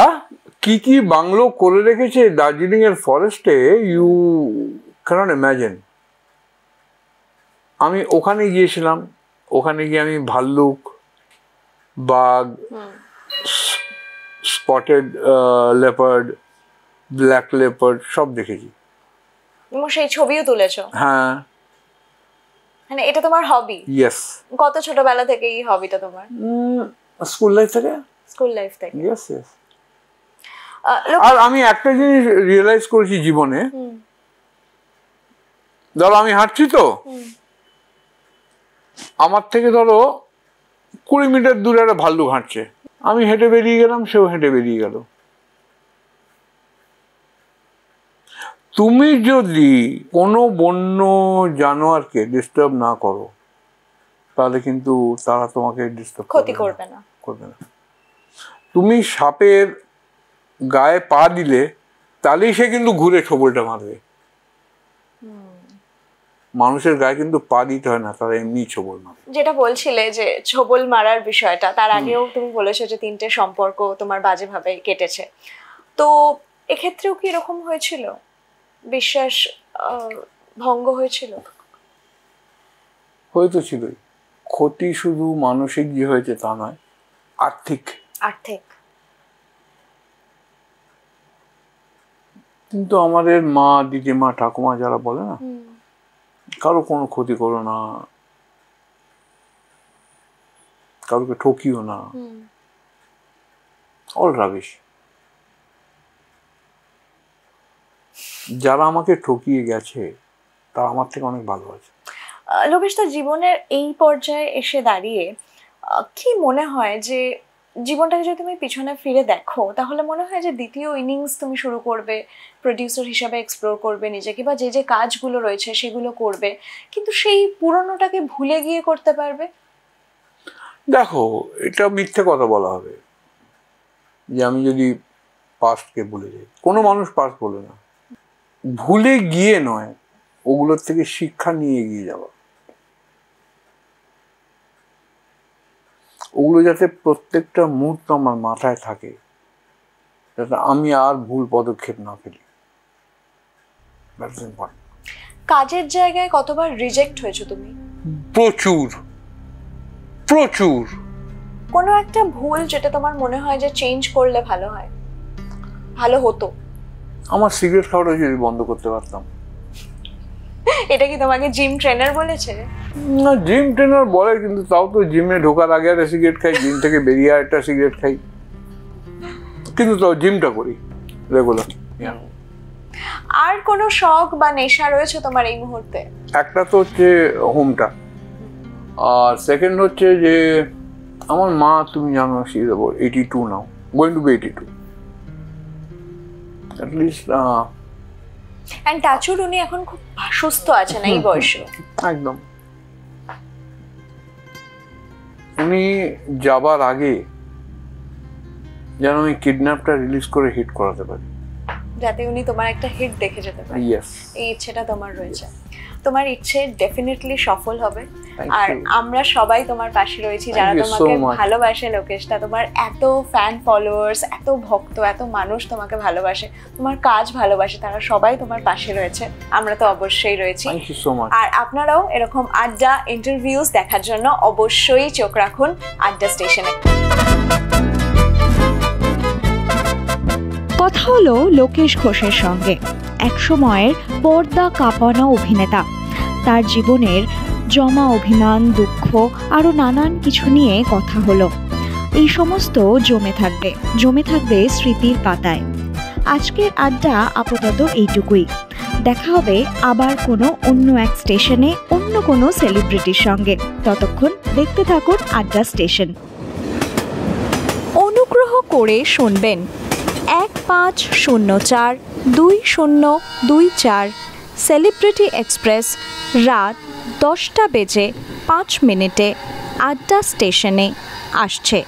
কি কি বাংলো করে রেখেছে দার্জিলিং এর ফরেস্টে, ইউ ক্যানট ইমাজিন। আমি ওখানে গিয়েছিলাম, ওখানে গিয়ে আমি ভাল্লুক, বাঘ, স্পটেড লেপার্ড, ব্ল্যাক লেপার্ড সব দেখেছি। এবং সেই ছবিও তুলেছো? হ্যাঁ। মানে এটা তোমার হবি? ইয়েস। কত ছোটবেলা থেকে এই হবিটা তোমার? স্কুল লাইফ থেকে। স্কুল লাইফ থেকে? Yes yes. আর আমি একটা জিনিস রিয়েলাইজ করেছি জীবনে, ধরো আমি হাঁটছি তো, আমার থেকে ধরো 20 মিটার দূরে একটা ভাল্লুক হাঁটছে, আমি হেঁটে বেরিয়ে গেলাম, সেও হেঁটে বেরিয়ে গেল। তুমি যদি কোনো বন্য জানোয়ারকে ডিস্টার্ব না করো, তাহলে কিন্তু তারা তোমাকে ডিস্টার্ব ক্ষতি করবে না। তুমি সাপের গায়ে পা দিলে তাহলেই সে কিন্তু ঘুরে ছোবলটা মারবে। মানুষের গায়ে কিন্তু পা দিতে হয় না, তারা এমনি ছোবল মারে। যেটা বলছিলে যে ছোবল মারার বিষয়টা, তার আগেও তুমি বলেছো যে 3টে সম্পর্ক তোমার বাজেভাবে কেটেছে, তো এক্ষেত্রেও কি এরকম হয়েছিল? বিশ্বাস ভঙ্গ হয়েছিল? হয়তো ছিলই। ক্ষতি শুধু মানসিক যে হয়েছে তা নয়, আর্থিক। কিন্তু আমাদের মা, দিদিমা, ঠাকুমা যারা বলে না, কারো কোনো ক্ষতি করো না, কারোকে ঠকিও না, অল রাবিশ। যারা আমাকে ঠকিয়ে গেছে তারা আমার থেকে অনেক ভালো আছে। লোকেশ, তো জীবনের এই পর্যায়ে এসে দাঁড়িয়ে কি মনে হয় যে জীবনটাকে যদি তুমি পিছনে ফিরে দেখো, তাহলে মনে হয় যে দ্বিতীয় ইনিংস তুমি শুরু করবে, প্রডিউসার হিসাবে এক্সপ্লোর করবে নিজেকে, বা যে যে কাজগুলো রয়েছে সেগুলো করবে, কিন্তু সেই পুরনোটাকে ভুলে গিয়ে করতে পারবে? দেখো, এটা মিথ্যে কথা বলা হবে যে আমি যদি পাস্টকে ভুলে যাই। কোনো মানুষ পাস্ট বলে না। ভুলে গিয়ে নয়, ওগুলোর থেকে শিক্ষা নিয়ে এগিয়ে যাওয়া। ওগুলো যাতে প্রত্যেকটা মুহূর্ত আমার মাথায় থাকে, যাতে আমি আর ভুল পদক্ষেপ না ফেলি। কাজের জায়গায় কতবার রিজেক্ট হয়েছো তুমি? প্রচুর প্রচুর, কোনো একটা ভুল যেটা তোমার মনে হয় যে চেঞ্জ করলে ভালো হয়, ভালো হতো? আমার সিগারেট খাওয়াটা যদি বন্ধ করতে পারতাম। এটা কি তোমাকে জিম ট্রেনার বলেছে? না, জিম ট্রেনার বলে, কিন্তু তাও তো জিমে ঢোকার আগে একটা সিগারেট খাই, জিম থেকে বেরিয়ে একটা সিগারেট খাই, কিন্তু তাও জিমটা করি রেগুলার। আর কোনো শখ বা নেশা রয়েছে তোমার এই মুহূর্তে? একটা তো হচ্ছে হোমটা, আর সেকেন্ড হচ্ছে যে আমার মা, তুমি জানো, she is about 82 now, going to be 82 at least। And touchwood উনি এখন খুব সুস্থ আছেন এই বয়সে। একদম। উনি যাবার আগে যেন আমি কিডন্যাপটা রিলিজ করে হিট করাতে পারি, যাতে উনি তোমার একটা হিট দেখে যেতে পারে। ইয়েস, এই ইচ্ছেটা তোমার রয়েছে। তোমার ইচ্ছে ডেফিনেটলি সফল হবে। Thank R you. আমরা সবাই তোমার পাশে রয়েছি, Thank যারা you তোমাকে so much. ভালোবাসে। লোকেশটা, তোমার এত ফ্যান ফলোয়ার্স, এত ভক্ত, এত মানুষ তোমাকে ভালোবাসে, তোমার কাজ ভালোবাসে, তারা সবাই তোমার পাশে রয়েছে। আমরা তো অবশ্যই রয়েছি। Thank you so much. আর আপনারাও এরকম আড্ডা ইন্টারভিউজ দেখার জন্য অবশ্যই চোখ রাখুন আড্ডা স্টেশনে। কথা হলো লোকেশ ঘোষের সঙ্গে, একসময়ের পর্দা কাঁপানো অভিনেতা। তার জীবনের জমা অভিমান, দুঃখ, আরও নানান কিছু নিয়ে কথা হলো। এই সমস্ত জমে থাকবে স্মৃতির পাতায়। আজকের আড্ডা আপাতত এইটুকুই। দেখা হবে আবার কোনো অন্য এক স্টেশনে অন্য কোনো সেলিব্রিটির সঙ্গে। ততক্ষণ দেখতে থাকুন আড্ডা স্টেশন। অনুগ্রহ করে শুনবেন 1504-2024 সেলিব্রিটি এক্সপ্রেস রাত 10টা বেজে 5 মিনিটে আড্ডা স্টেশনে আসছে।